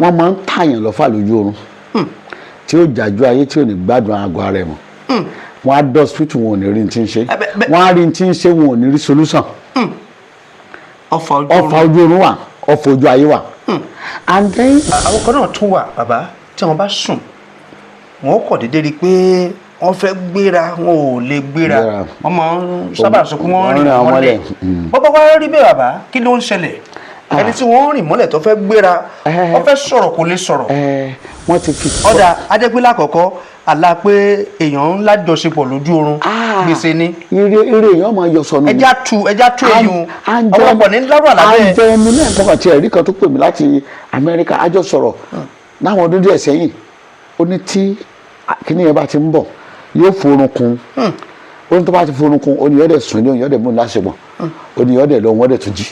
wọ́n máa ń tààyàn lọ́fà lójú oorun tí ó jàjú ayé tí ò ní gbádùn àgọ́ ara ẹ̀ mọ́. Wọ́n á dọ́ hospital, wọn ò ní rí ní tí ń ṣe, wọ́n á rí ní tí ń ṣe, wọn ò ní rí solution. ọfà ojú oorun wà, ọfà ojú ayé wà. And then àwọn kan náà tún wà bàbá tí wọ́n bá sùn wọ́n kọ̀ déédéé rí i pé wọ́n fẹ́ gbéra wọn ò lè gbéra, wọ́n máa ń sábà sọ pé wọ́n rìn mọ́lẹ̀. bọ́ bá wá rí bẹ́ẹ̀ bàbá kí ló ń ṣẹlẹ̀? ẹni tí wọ́n rìn mọ́lẹ̀ tó fẹ́ gbéra wọ́n fẹ́ sọ̀rọ̀ kò lè sọ̀rọ̀. wọ́n ti fi. ọ̀dà adégbélé àkọ́kọ́ àlá pé èèyàn ńlá jọṣepọ̀ lójú oorun gbèsè ni. ire èèyàn máa yọ sọnù. ẹja tu èyí ọ̀pọ̀lọpọ̀ ní lárúbà lábẹ́. àjẹmí náà kọ́kọ́ tí ẹ̀rí kan tó pè mí láti Amẹ́ríkà àjọ sọ̀rọ̀ láwọn ọdún díẹ̀ sẹ́yìn ó ní tí kíní yẹn bá ti ń bọ̀ yóò forúnkún ó ní tó bá ti forúnkún oníyọ́dẹ̀ sùn ní oníyọ́dẹ̀ mú láṣepọ̀ oníyọ́dẹ̀ lọ wọ́n dẹ̀ tún jí.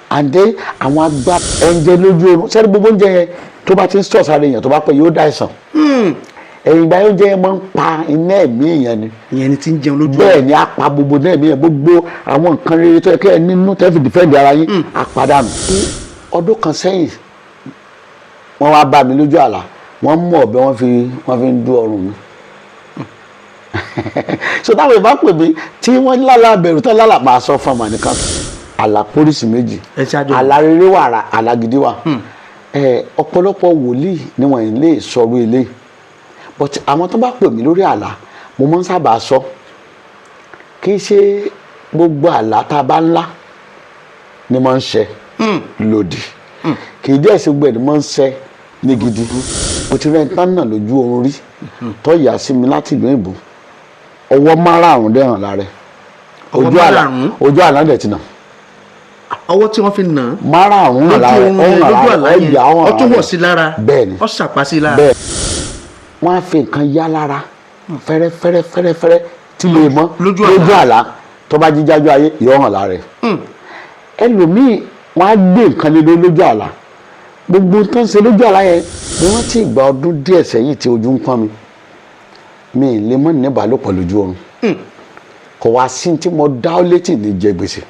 àǹdẹ́ àwọn agbá ẹ̀ǹjẹ lójú oorun sẹ́ni gbogbo oúnjẹ yẹn tó bá ti ń sọ̀ sáré èèyàn tó bá pẹ́ yóò dá ìsàn. ẹ̀yìn ìgbà oúnjẹ yẹn máa ń pa iná ẹ̀mí èèyàn ni. ìyẹn ni ti ń jẹun lójú. bẹ́ẹ̀ ni a pa gbogbo náà ẹ̀mí yẹn gbogbo àwọn nǹkan rere tó yẹ kẹ́ ẹ nínú tẹ́ fi dìfẹ́ǹdì ara yín àpàdánù. ọdún kan sẹ́yìn wọ́n wá bá mi lójú àlá wọ́n mú ọ̀bẹ wọ́n fi ń dú ọrùn mi. so táwọn ìbá pè mí tí wọ́n lálà bẹ̀rù tán lálà máa sọ fún ọmọ nìkan àlá pólísì méjì àlá rere wà àlá gidi wà. ọ̀pọ̀lọpọ̀ wòlíì ni wọ́n lè sọ̀rọ̀ ilé but àwọn tó bá pè mí lórí àlá mo máa ń sábà sọ kì í ṣe gbogbo àlá tá a bá ńlá ni máa ń ṣe lòdì kì í dẹ́ ṣe gbogbo ẹ̀ ni máa ń ṣe ní gidi. mo ti rẹ́ nǹkan náà lójú oorun rí tó yà sí mi láti ìlú ìbò ọwọ́ márààrún dẹ̀ hàn lára ojú àlá dẹ̀ ti nà. ọwọ́ tí wọ́n fi nà án márààrún hàn lára ọ̀yà ọ̀hún ọtún wọ̀ sí lára bẹ́ẹ̀ni ọ̀sàpá sí lára. bẹ́ẹ̀ wọ́n á fi nǹkan yá lára fẹ́rẹ́fẹ́rẹ́ tí lè mọ́ lójú àlá tó bá jíjájú ayé yóò hàn lára ẹ̀. ẹlòmíì wọ́n á gbé nǹkan lé lójú àlá gbogbo tó ń ṣe lójú àlá yẹn ni wọ́n ti gba ọdún díẹ̀ sẹ́yìn tí ojú ń pọ́n mi ì lè mọ́ ní ìbálòpọ̀ lójú oorun kò wá sí tí mo dá ọ létí ní jẹ gbèsè.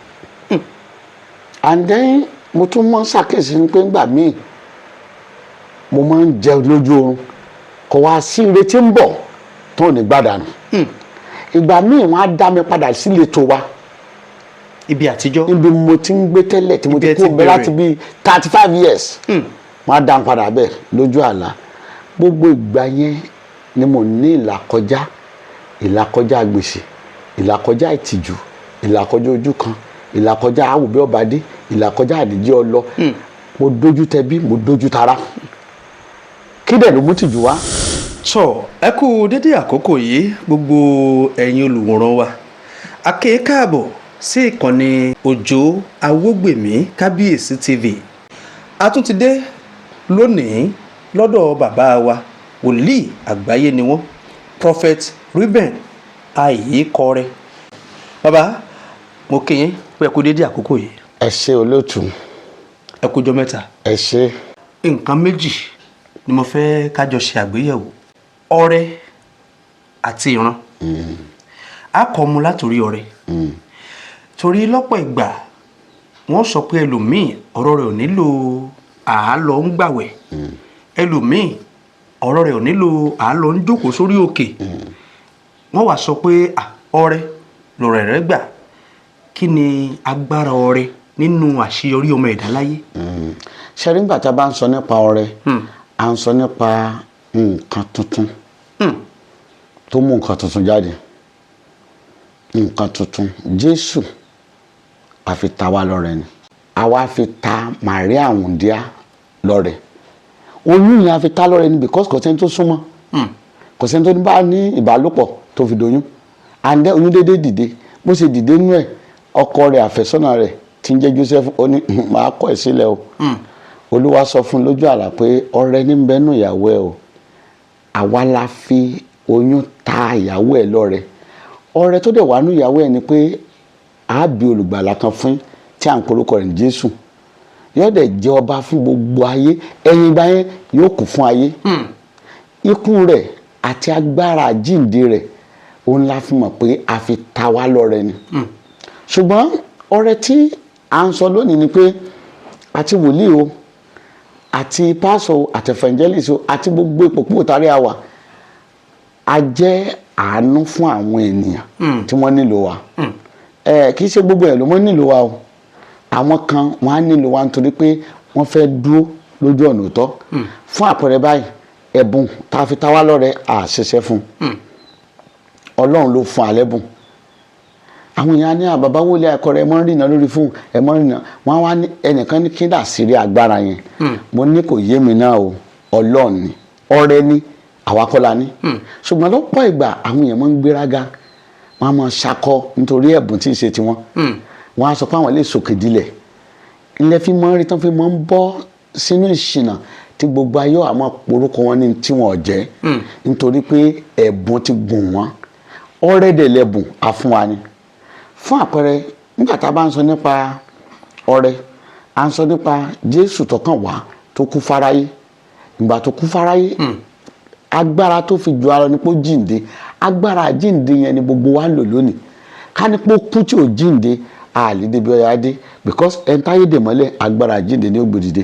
And then mo tún mọ́ ṣàkíyèsí pé ńgbà míì mo máa ń jẹ lójú oorun kò wá sí ìrètí ń bọ̀ tó ní gbàdánù. ìgbà míì wọ́n á dá mi padà sílé tó wa. ibi àtijọ́. ibi mo ti ń gbé tẹ́lẹ̀ tí mo ti kó bẹ́ẹ̀ láti bíi 35 years. wọ́n á dá mi padà bẹ́ẹ̀ lójú àlá. gbogbo ìgbà yẹn ni mo ní ìlàkọjá gbèsè ìlàkọjá ìtìjú ìlàkọjá ojú kan ìlàkọjá àwòbí ọbàdé ìlàkọjá àdìjẹ ọlọ mo dójú tẹbí mo dójú tara kí dẹ̀ ló mú tìjú wá. sọ ẹ kú dédé àkókò yìí gbogbo ẹ̀yin olùwòran wa a kí yín káàbọ̀ sí ìkànnì Òjó Awógbèmí Kábíyèsí TV a tún ti dé lónìí lọ́dọ̀ bàbá wa wòlíì àgbáyé ni wọ́n Prophet Reuben Ayíkọrẹ. bàbá mo kí yín pé ẹ kú dédé àkókò yìí. ẹ ṣé olóòtú. ẹ kújọ́ mẹ́ta. ẹ ṣé. nǹkan méjì ni mo fẹ́ kájọ ṣe àgbéyẹ̀wò ọrẹ àti ìran. a kọ́ mu látòrí ọrẹ. torí lọ́pọ̀ ìgbà wọ́n sọ pé ẹlòmíì ọ̀rọ̀ rẹ̀ ò nílò àálọ́ ń gbàwẹ̀ ẹlòmíì ọ̀rọ̀ rẹ̀ ò nílò àálọ́ ń jókòó sórí òkè wọ́n wá sọ pé ọrẹ lọ̀rọ̀ rẹ̀ gbà kí ni agbára ọrẹ nínú àṣeyọrí ọmọ ẹ̀dá láyé. ṣe rí nígbà tá a bá ń sọ nípa ọrẹ à ń sọ nípa nǹkan tuntun tó mú nǹkan tuntun jáde nǹkan tuntun Jésù àfi ta wá lọ́rẹ ni àwa fi ta Màríà Wúndíá lọ́rẹ oyún yẹn àfi ta lọ́rẹ ni because kò sẹ́ni tó súnmọ́ kò sẹ́ni tó bá ní ìbálòpọ̀ tó fi doyún àǹdẹ́ oyún dédé dìde bó ṣe dìde nú ẹ̀ ọkọ rẹ̀ àfẹ́sọ́nà rẹ̀ tí ń jẹ́ Joseph ó ní máa kọ̀ ẹ́ sílẹ̀ o Olúwa sọ fún lójú àlá pé ọrẹ ní bẹ́nu ìyàwó ẹ̀ o àwa la fi oyún ta ìyàwó ẹ̀ lọ́rẹ ọrẹ tó dẹ̀ wà nú ìyàwó ẹ̀ ni pé a bí olùgbàlà kan fún tí à ń porúkọ rẹ̀ ní Jésù yóò dẹ̀ jẹ́ ọba fún gbogbo ayé ẹ̀yìn ìgbà yẹn yóò kú fún ayé ikú rẹ̀ àti agbára àjíǹde rẹ̀ òun la fi mọ̀ pé a fi ta wá lọ́rẹ ni ṣùgbọ́n ọrẹ tí à ń sọ lónìí ni pé àti wòlíì o àti pásọ àti evangelist àti gbogbo ipò púpọ̀ tàrí àwa a jẹ́ àánú fún àwọn ènìyàn tí wọ́n nílò wa kì í ṣe gbogbo ẹ̀ ló mọ́ nílò wa o àwọn kan wọ́n á nílò wa nítorí pé wọ́n fẹ́ dúró lójú ọ̀nà òótọ́ fún àpẹẹrẹ báyìí ẹ̀bùn tá a fi ta wá lọ́rẹ àṣẹṣẹ fún Ọlọ́run ló fún alẹ́bùn àwọn èèyàn ní àbàbá wọlé ẹ̀kọ́ rẹ̀ mọ́ rìnà lórí fún ẹ̀mọ́ rìnà wọ́n wá ní ẹnìkan ní kí dà sí rí agbára yẹn mo ní kò yé mi náà o Ọlọ́run ni ọrẹ ní àwakọ́lá ní ṣùgbọ́n lọ́pọ̀ ìgbà àwọn èèyàn máa ń gbéraga wọ́n á máa ṣakọ nítorí ẹ̀bùn tí ì ṣe tiwọn wọ́n á sọ pé àwọn lè sòkè dilẹ̀ ilẹ̀ fi mọ́ rí tán fi mọ́ ń bọ́ sínú ìṣìnà tí gbogbo ayé àmọ́ porúkọ wọn ní tí wọn ò jẹ́ nítorí pé ẹ̀bùn ti gùn wọ́n ọrẹ́dẹ̀ lẹ́bùn àfúnwa ni fún àpẹẹrẹ nígbà tá a bá ń sọ nípa ọrẹ à ń sọ nípa Jésù tó kàn wá tó kú fáráyé ìgbà tó kú fáráyé agbára tó fi ju ara ní pé ó jíǹde agbára jíǹde yẹn ni gbogbo wa ń lò lónìí ká ní pé ó kú tí ò jíǹde àlè débi ọ̀yà dé because ẹni táyé dè mọ́lẹ̀ agbára jíǹde ní ògbòdìde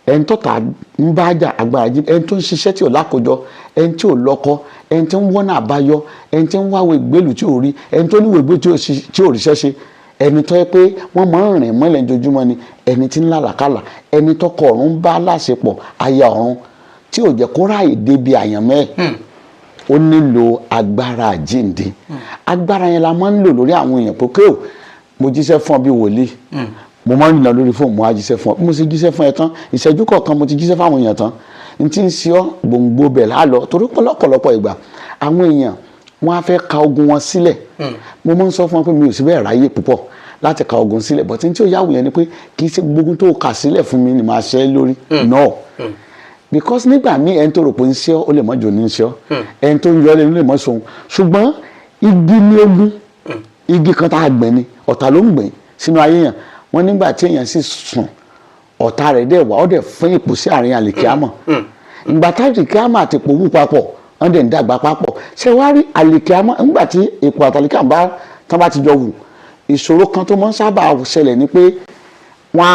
ẹni tó ta ń bá jà agbára jíǹde ẹni tó ń ṣiṣẹ́ tí ò lákòjọ ẹni tí ò lọ́kọ ẹni tí ń wọ́nà àbáyọ ẹni tí ń wáwé ìgbélù tí ò rí ẹni tó níwèé ìgbélù tí ò ríṣẹ́ ṣe ẹni tó yẹ pé wọ́n máa ń rìn mọ́lẹ̀ ojoojúmọ́ ni ẹni tí ń làlàkàlà ẹni tó kọ ọ̀run bá láṣepọ̀ aya ọ̀run tí ò jẹ́ kó ráàyè débi àyànmẹ́ ó nílò agbára àjíǹde agbára yẹn la máa ń lò lórí àwọn èèyàn pé kéò mo jíṣẹ́ fún ọ bí wòlíì mo máa ń rìnà lórí fóònù mo á jíṣẹ́ fún ọ bí mo ṣe jíṣẹ́ fún ẹ tán ìṣẹ́jú kọ̀ọ̀kan mo ti jíṣẹ́ fún àwọn èèyàn tán n ti ń ṣe ọ́ gbòǹgbò bẹ̀ lálọ́ torí pọ̀lọpọ̀ ìgbà àwọn èèyàn wọ́n á fẹ́ ka ogun wọn sílẹ̀ mo máa ń sọ fún wọn pé mi ò sí bẹ́ẹ̀ ráyè púpọ̀ láti ka ogun sílẹ̀ bọ̀tí tí ó yáwó yẹn ni pé kì í ṣe gbogbo tó kà sílẹ̀ fún mi ni màá ṣe é lórí no because nígbà míì ẹni tó rò pé ń ṣe ọ́ ó lè mọ́ jò ní ń ṣe ọ́ ẹni tó ń yọ ọ́ lè mọ́ sóhun ṣùgbọ́n igi ní ogun igi kan tá a gbìn ni ọ̀tá ló ń gbìn sínú ayé yẹn wọ́n nígbà tí èèyàn sì sùn ọ̀tá rẹ̀ dẹ̀ wá ó dẹ̀ fún ipò sí àárín àlìkíámọ̀ ìgbà tá àlìkíámọ̀ àti ipò wù papọ̀ wọ́n dẹ̀ ń dàgbà papọ̀ ṣé wàá rí àlìkíámọ̀ nígbà tí ipò àtàlìkíámọ̀ tán bá ti jọ wù ìṣòro kan tó máa ń sábà ṣẹlẹ̀ ni pé wọ́n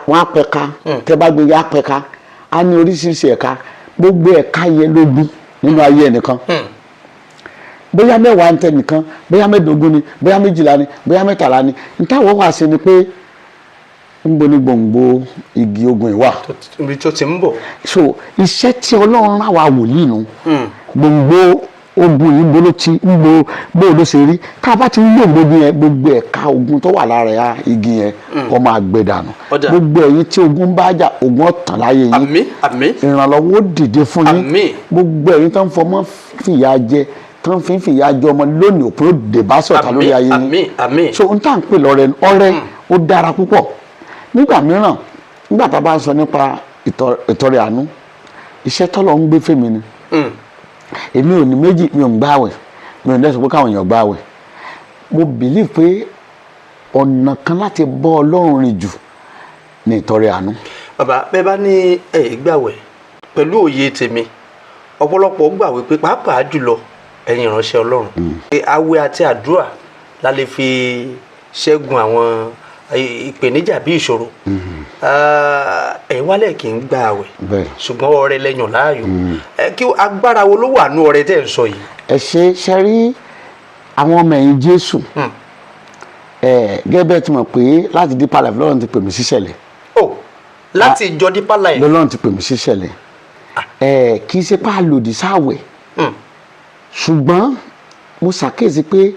á pẹ̀ka tẹ́ bá gbé yá pẹ̀ka á ní oríṣiríṣi ẹ̀ka gbogbo ẹ̀ka yẹn ló gbìn nínú ayé ẹnìkan bóyá mẹ́wàá ń tẹ nìkan bóyá mẹ́ẹ̀ẹ́dógún ni bóyá méjìlá ni bóyá mẹ́tàlá ni ntáwọ̀ wá sí ni pé ń bo ní gbòǹgbò igi ogun ìwà. ibi tó ti ń bọ̀. so iṣẹ́ tí Ọlọ́run rán wa wòlíì nù gbòǹgbò ogun yìí bó ló ti ń bó ló ṣe rí tá a bá ti ń lò gbogbo ẹ̀ka ogun tó wà lára igi yẹn kó máa gbẹ dànù gbogbo ẹ̀yin tí ogun bá jà ogun ọ̀tàn láyé yín ìrànlọ́wọ́ dìde fún yín gbogbo ẹ̀yin tó ń fọmọ́ fìyà jẹ tó ń fi fìyà jẹ ọmọ lónìí òpin ó dè bá sọ̀tà lórí ayé yín so n tá à ń pè lọ́rẹ ọrẹ ó dára púpọ̀ nígbà mìíràn nígbà tá a bá ń sọ nípa ìtọrẹ àánú iṣẹ́ tọ́lọ́ ń gbé fèmí ni èmi ò ní méjì mi ò ń gbààwẹ̀ mi ò ní lẹ́sọ̀ pé káwọn èèyàn gbààwẹ̀ mo believe pé ọ̀nà kan láti bọ́ Ọlọ́run rìn jù ní ìtọrẹ àánú. bàbá bẹ́ẹ̀ bá ní gbààwẹ̀ pẹ̀lú òye tèmi ọ̀pọ̀lọpọ̀ gbà wípé pàápàá jùlọ ẹ̀yin ìránṣẹ́ Ọlọ́run àwẹ̀ àti àdúrà la lè fi ṣẹ́gun àwọn ìpèníjà bí ìṣòro ẹ̀yin wálẹ̀ kì í gba àwẹ̀ ṣùgbọ́n ọrẹ lẹ́yìn láàyò kí agbára wo ló wà nú ọrẹ tẹ́ ẹ̀ ń sọ yìí. ẹ ṣe rí àwọn ọmọ ẹ̀yìn Jésù gẹ́gẹ́ bẹ́ẹ̀ ti mọ̀ pé láti Deeper Life lọ́run ti pè mí síṣẹ̀lẹ̀. láti ìjọ Deeper Life. lọ́run ti pè mí síṣẹ̀lẹ̀ kì í ṣe pá lòdì sáwẹ̀ ṣùgbọ́n mo ṣàkíyèsí pé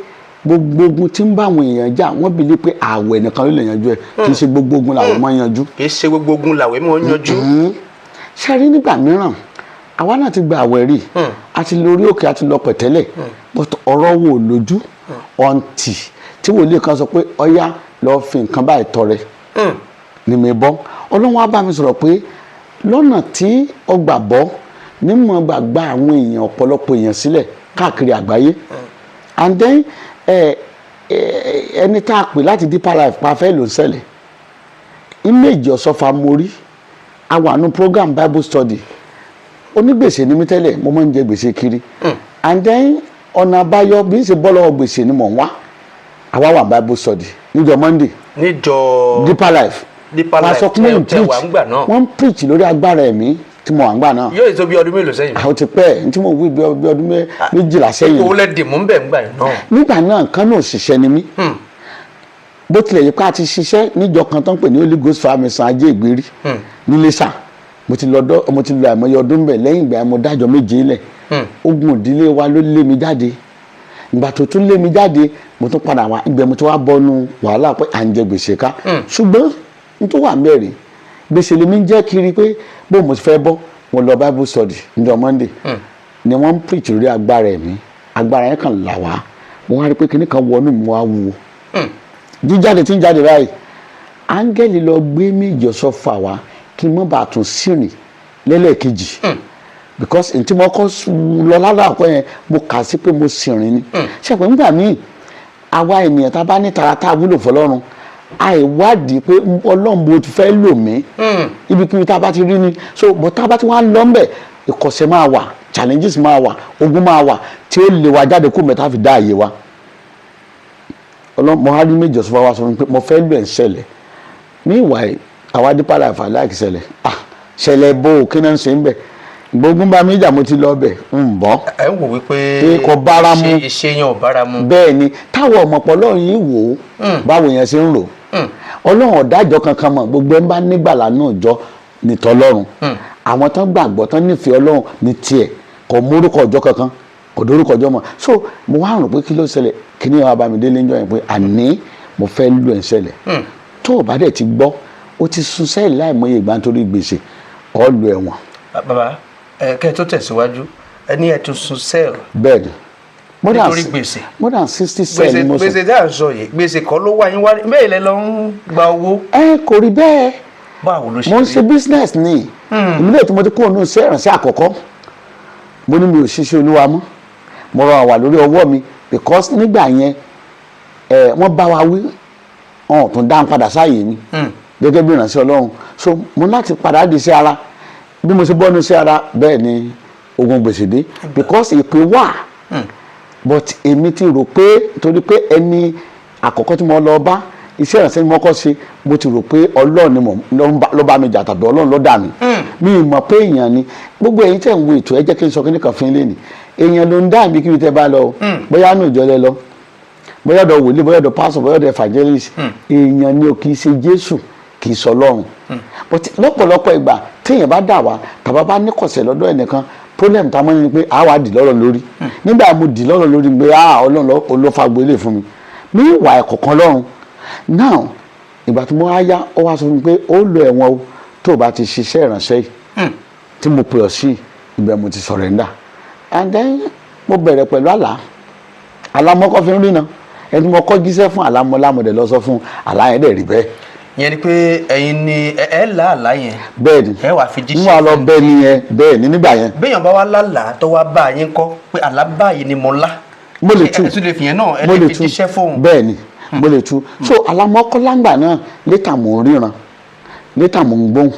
gbogbo ogun tí ń bá àwọn èèyàn jà wọ́n bìlí pé ààwẹ̀ nìkan ló lè yanjú ẹ̀ kì í ṣe gbogbo ogun làwẹ̀ máa yanjú. kì í ṣe gbogbo ogun làwẹ̀ máa yanjú. ṣe rí nígbà mìíràn àwa náà ti gba àwẹ̀ rí a ti lọ orí òkè a ti lọ pẹ̀tẹ́lẹ̀ but ọ̀rọ̀ wo lójú ọ̀ǹtì tí wòlíì kan sọ pé ọ̀yá lọ́ọ́ fi nǹkan báyìí tọrẹ ni mi bọ́ Ọlọ́run á bá mi sọ̀rọ̀ pé lọ́nà tí ọgbà bọ́ nímọ̀ gbàgbà àwọn èèyàn ọ̀pọ̀lọpọ̀ èèyàn sílẹ̀ káàkiri àgbáyé and then ẹni tá a pè láti Deeper Life pa fẹ́ ló ń ṣẹlẹ̀ image ọ̀sọ́fà mórí àwọn program Bible study onígbèsè ní mi tẹ́lẹ̀ mo máa ń jẹ gbèsè kiri and then ọ̀nà àbáyọ bí n ṣe bọ́ lọ́wọ́ gbèsè ni mò ń wá àwa wà Bible study níjọ́ Monday níjọ́ Deeper Life Deeper Life tẹ wà ń gbà náà. wọ́n ń preach lórí agbára ẹ̀mí tí mo wà ń gbà náà. yóò tó bí ọdún mélòó sẹ́yìn. àwọn ti pẹ́ tí mo wí bí ọdún méjìlá sẹ́yìn. ipò olè dìmú ń bẹ̀ ń gbà náà. nígbà náà nǹkan náà òṣìṣẹ́ ni mí. bó tilẹ̀ yẹ pé a ti ṣiṣẹ́ níjọ kan tó ń pè ní Holy Ghost Farm San Ajé Ìgbérí nílé sà mo ti lọ àìmọye ọdún bẹ̀ lẹ́yìn ìgbà mo dájọ́ méje lẹ̀ ogun ìdílé wa ló lé mi jáde ìgbà tó tún lé mi jáde mo tún padà wá ibẹ̀ mo tún wá bọ́nu wàhálà pé à ń jẹ gbèsè ká ṣùgbọ́n n tó wà mẹ́rin gbèsè lèmi jẹ́ kiri pé bó mo fẹ́ bọ́ mo lọ Bible study níjọ́ Monday ni wọ́n ń preach lórí agbára ẹ̀mí agbára yẹn kàn là wá mo wá rí pé kíní kan wọnú mi wá wúwo jíjáde tí ń jáde báyìí áńgẹ́lì lọ gbé méjì ọ̀sọ́ fà wá kí n mọ́ bàa tún sírìn lẹ́lẹ́kejì because ntí mo kọ́ lọ lára àkọ́ yẹn mo kà sí pé mo sìnrìn ni ṣàpè nígbà míì àwa ènìyàn tá a bá ní tara tá a wúlò fọlọ́run àìwádìí pé ọlọ́run bó ti fẹ́ lò mí ibikíbi tá a bá ti rí ni so bó tá a bá ti wá lọ ńbẹ̀ ìkọ̀sẹ̀ máa wà challenges máa wà ogun máa wà tí ó lè wa jáde kó mẹ́ta fi dá àyè wa ọlọ́run mo á rí méjì ọ̀sán wa sọ pé mo fẹ́ lò ẹ̀ ń ṣẹlẹ̀ ní ìwà àwa Deeper Life láìkí ṣẹlẹ̀ ṣẹlẹ̀ bó o kí náà ń ṣe ń bẹ̀ gbógun bá mi jà mo ti lọ bẹ̀ ń bọ́. ẹ ń wò wípé kò bára mu ìṣèyàn ò bára mu. bẹ́ẹ̀ ni táwọn ọmọpọ̀ ọlọ́run yìí wò ó báwo yẹn ṣe ń rò ọlọ́run ọ̀dájọ́ kankan mọ̀ gbogbo ẹ̀ ń bá nígbàlà náà jọ ní tọlọ́run àwọn tán gbàgbọ́ tán nífẹ̀ẹ́ ọlọ́run ní tiẹ̀ kò mórúkọ ọjọ́ kankan kò dórúkọ ọjọ́ mọ̀ so mo wá rò pé kí ló ṣẹlẹ̀ kí ni wàá bá mi délé ń jọ yẹn pé àní mo fẹ́ lù ẹ̀ ń ṣẹlẹ̀ tó o bá dẹ̀ ti gbọ́ o ti sun sẹ́yìn láìmọye ìgbà nítorí gbèsè ọ̀ lu ẹ̀wọ̀n. bàbá kẹ́ ẹ tó tẹ̀síwájú ẹ ní ẹ tún sun sẹ́ẹ̀lì. bẹ́ẹ̀ni nítorí gbèsè more than 60 sẹ́ẹ̀lì mo sọ. gbèsè dáa sọ yìí gbèsè kọ́ ló wá yín wá bẹ́ẹ̀ lẹ lọ ń gba owó. kò rí bẹ́ẹ̀ báwo ló ṣe rí. mo ń ṣe business ni ìmúlẹ̀ tí mo ti kúrò ní iṣẹ́ ìrànṣẹ́ àkọ́kọ́ mo ní mi ò ṣiṣẹ́ olúwa mọ́ mo rọra wà lórí ọwọ́ mi because nígbà yẹn wọ́n bá wa wí ọ̀hún tún dá ń padà sáàyè mi gẹ́gẹ́ bí ìrànṣẹ́ ọlọ́run so mo láti padà di sí ara bí mo ṣe bọ́ ní sí ara bẹ́ẹ̀ ni ogun gbèsè dé because ìpè wà but èmi ti rò pé torí pé ẹni àkọ́kọ́ tí mo lọ bá iṣẹ́ ìrànṣẹ́ ni mo kọ́ ṣe mo ti rò pé ọlọ́run ni ló bá mi jà tàbí ọlọ́run ló dà mí mi ì mọ̀ pé èèyàn ni gbogbo ẹ̀yin tẹ̀ ń wo ètò ẹ jẹ́ kí n sọ kíní kan fún yín lẹ́nìí èèyàn ló ń dá àbí kíbi tẹ́ bá lọ bóyá nù ìjọ lẹ lọ bóyá ọ̀dọ̀ wòlíì bóyá ọ̀dọ̀ pásọ̀ bóyá ọ̀dọ̀ evangelist èèyàn ni ò kì í ṣe Jésù kì í sọ ọlọ́run but lọ́pọ̀lọpọ̀ ìgbà téèyàn bá dà wá tàbá bá níkọ̀sẹ̀ lọ́dọ̀ ẹnìkan problem tá a mọ̀ ní pé àwa dì lọ́rọ̀ lórí nígbà mo dì lọ́rọ̀ lórí pé ọlọ́run ló fa gbélé fún mi mi ìwà ẹ̀kọ̀kan lọ́run now ìgbà tí mo á yá ó wá sọ fún mi pé ó lo ẹ̀wọ̀n o tó o bá ti ṣiṣẹ́ ìrànṣẹ́ yìí tí mo pè ọ́ sí ibẹ̀ mo ti surrender and then mo bẹ̀rẹ̀ pẹ̀lú àlámọ́kọ́ fi ń rí náà ẹni mo kọ́ jíṣẹ́ fún àlámọ́lámọ́dẹ̀ lọ sọ fún àláyẹn dẹ̀ rí bẹ́ẹ̀. ìyẹn ni pé ẹ̀yin ni ẹ là àlá yẹn. bẹ́ẹ̀ni ẹ wà fi jíṣẹ́ fún wa lọ bẹ́ẹ̀ ni yẹn bẹ́ẹ̀ ni nígbà yẹn. béèyàn bá wá lálàá tó wá bá yín kọ́ pé àlá báyìí ni mo lá. mo lè tú ẹ tún lè fìyẹn náà ẹ lè fi jíṣẹ́ fóun. bẹ́ẹ̀ni mo lè tú so àlámọ́kọ́ láǹgbà náà létà mò ń ríran létà mò ń gbóhùn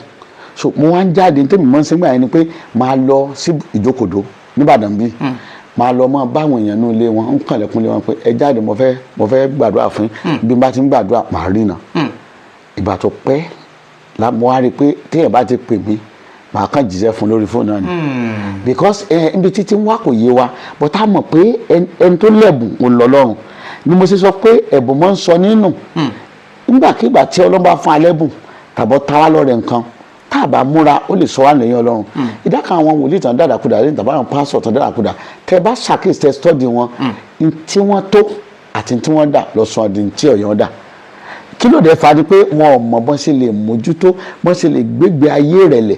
so mo wá ń jáde ní tèmi mọ́ sígbà yẹn ni pé máa lọ sí ìjókòdó níbàdàn bíi máa lọ mọ báwọn èèyàn ní ilé wọn ń kànlẹ̀kùn lé wọn pé ẹ jáde mo fẹ́ gbàdúrà fún bí n bá ti ń gbàdúrà màá rí nà ìgbà tó pẹ́ mo wá rí i pé téèyàn bá ti pè mí màá kàn jíṣẹ́ fún lórí fóònù náà ni because ibi títí ń wá kò yé wa but a mọ̀ pé ẹni tó lẹ́bùn ò lọ lọ́rùn ni mo ṣe sọ pé ẹ̀bùn mọ́ ń sọ nínú nígbàkigbà tí Ọlọ́run bá fún alẹ́bùn tàbọ̀ tara lọ́rẹ̀ nǹkan tá a bá múra ó lè sọ wá lẹ́yìn Ọlọ́run ìdáka àwọn wòlíì tán dàdàkudà lẹ́yìn tàbí àwọn pásọ̀ tán dàdàkudà tẹ bá ṣàkíyèsí tẹ stọ́dì wọn tí wọ́n tó àti tí wọ́n dà lọ́sàn àdì tí ọ̀yàn dà kí ló dé fa ni pé wọn ò mọ bọ́n ṣe lè mójútó bọ́n ṣe lè gbégbé ayé rẹ̀ lẹ̀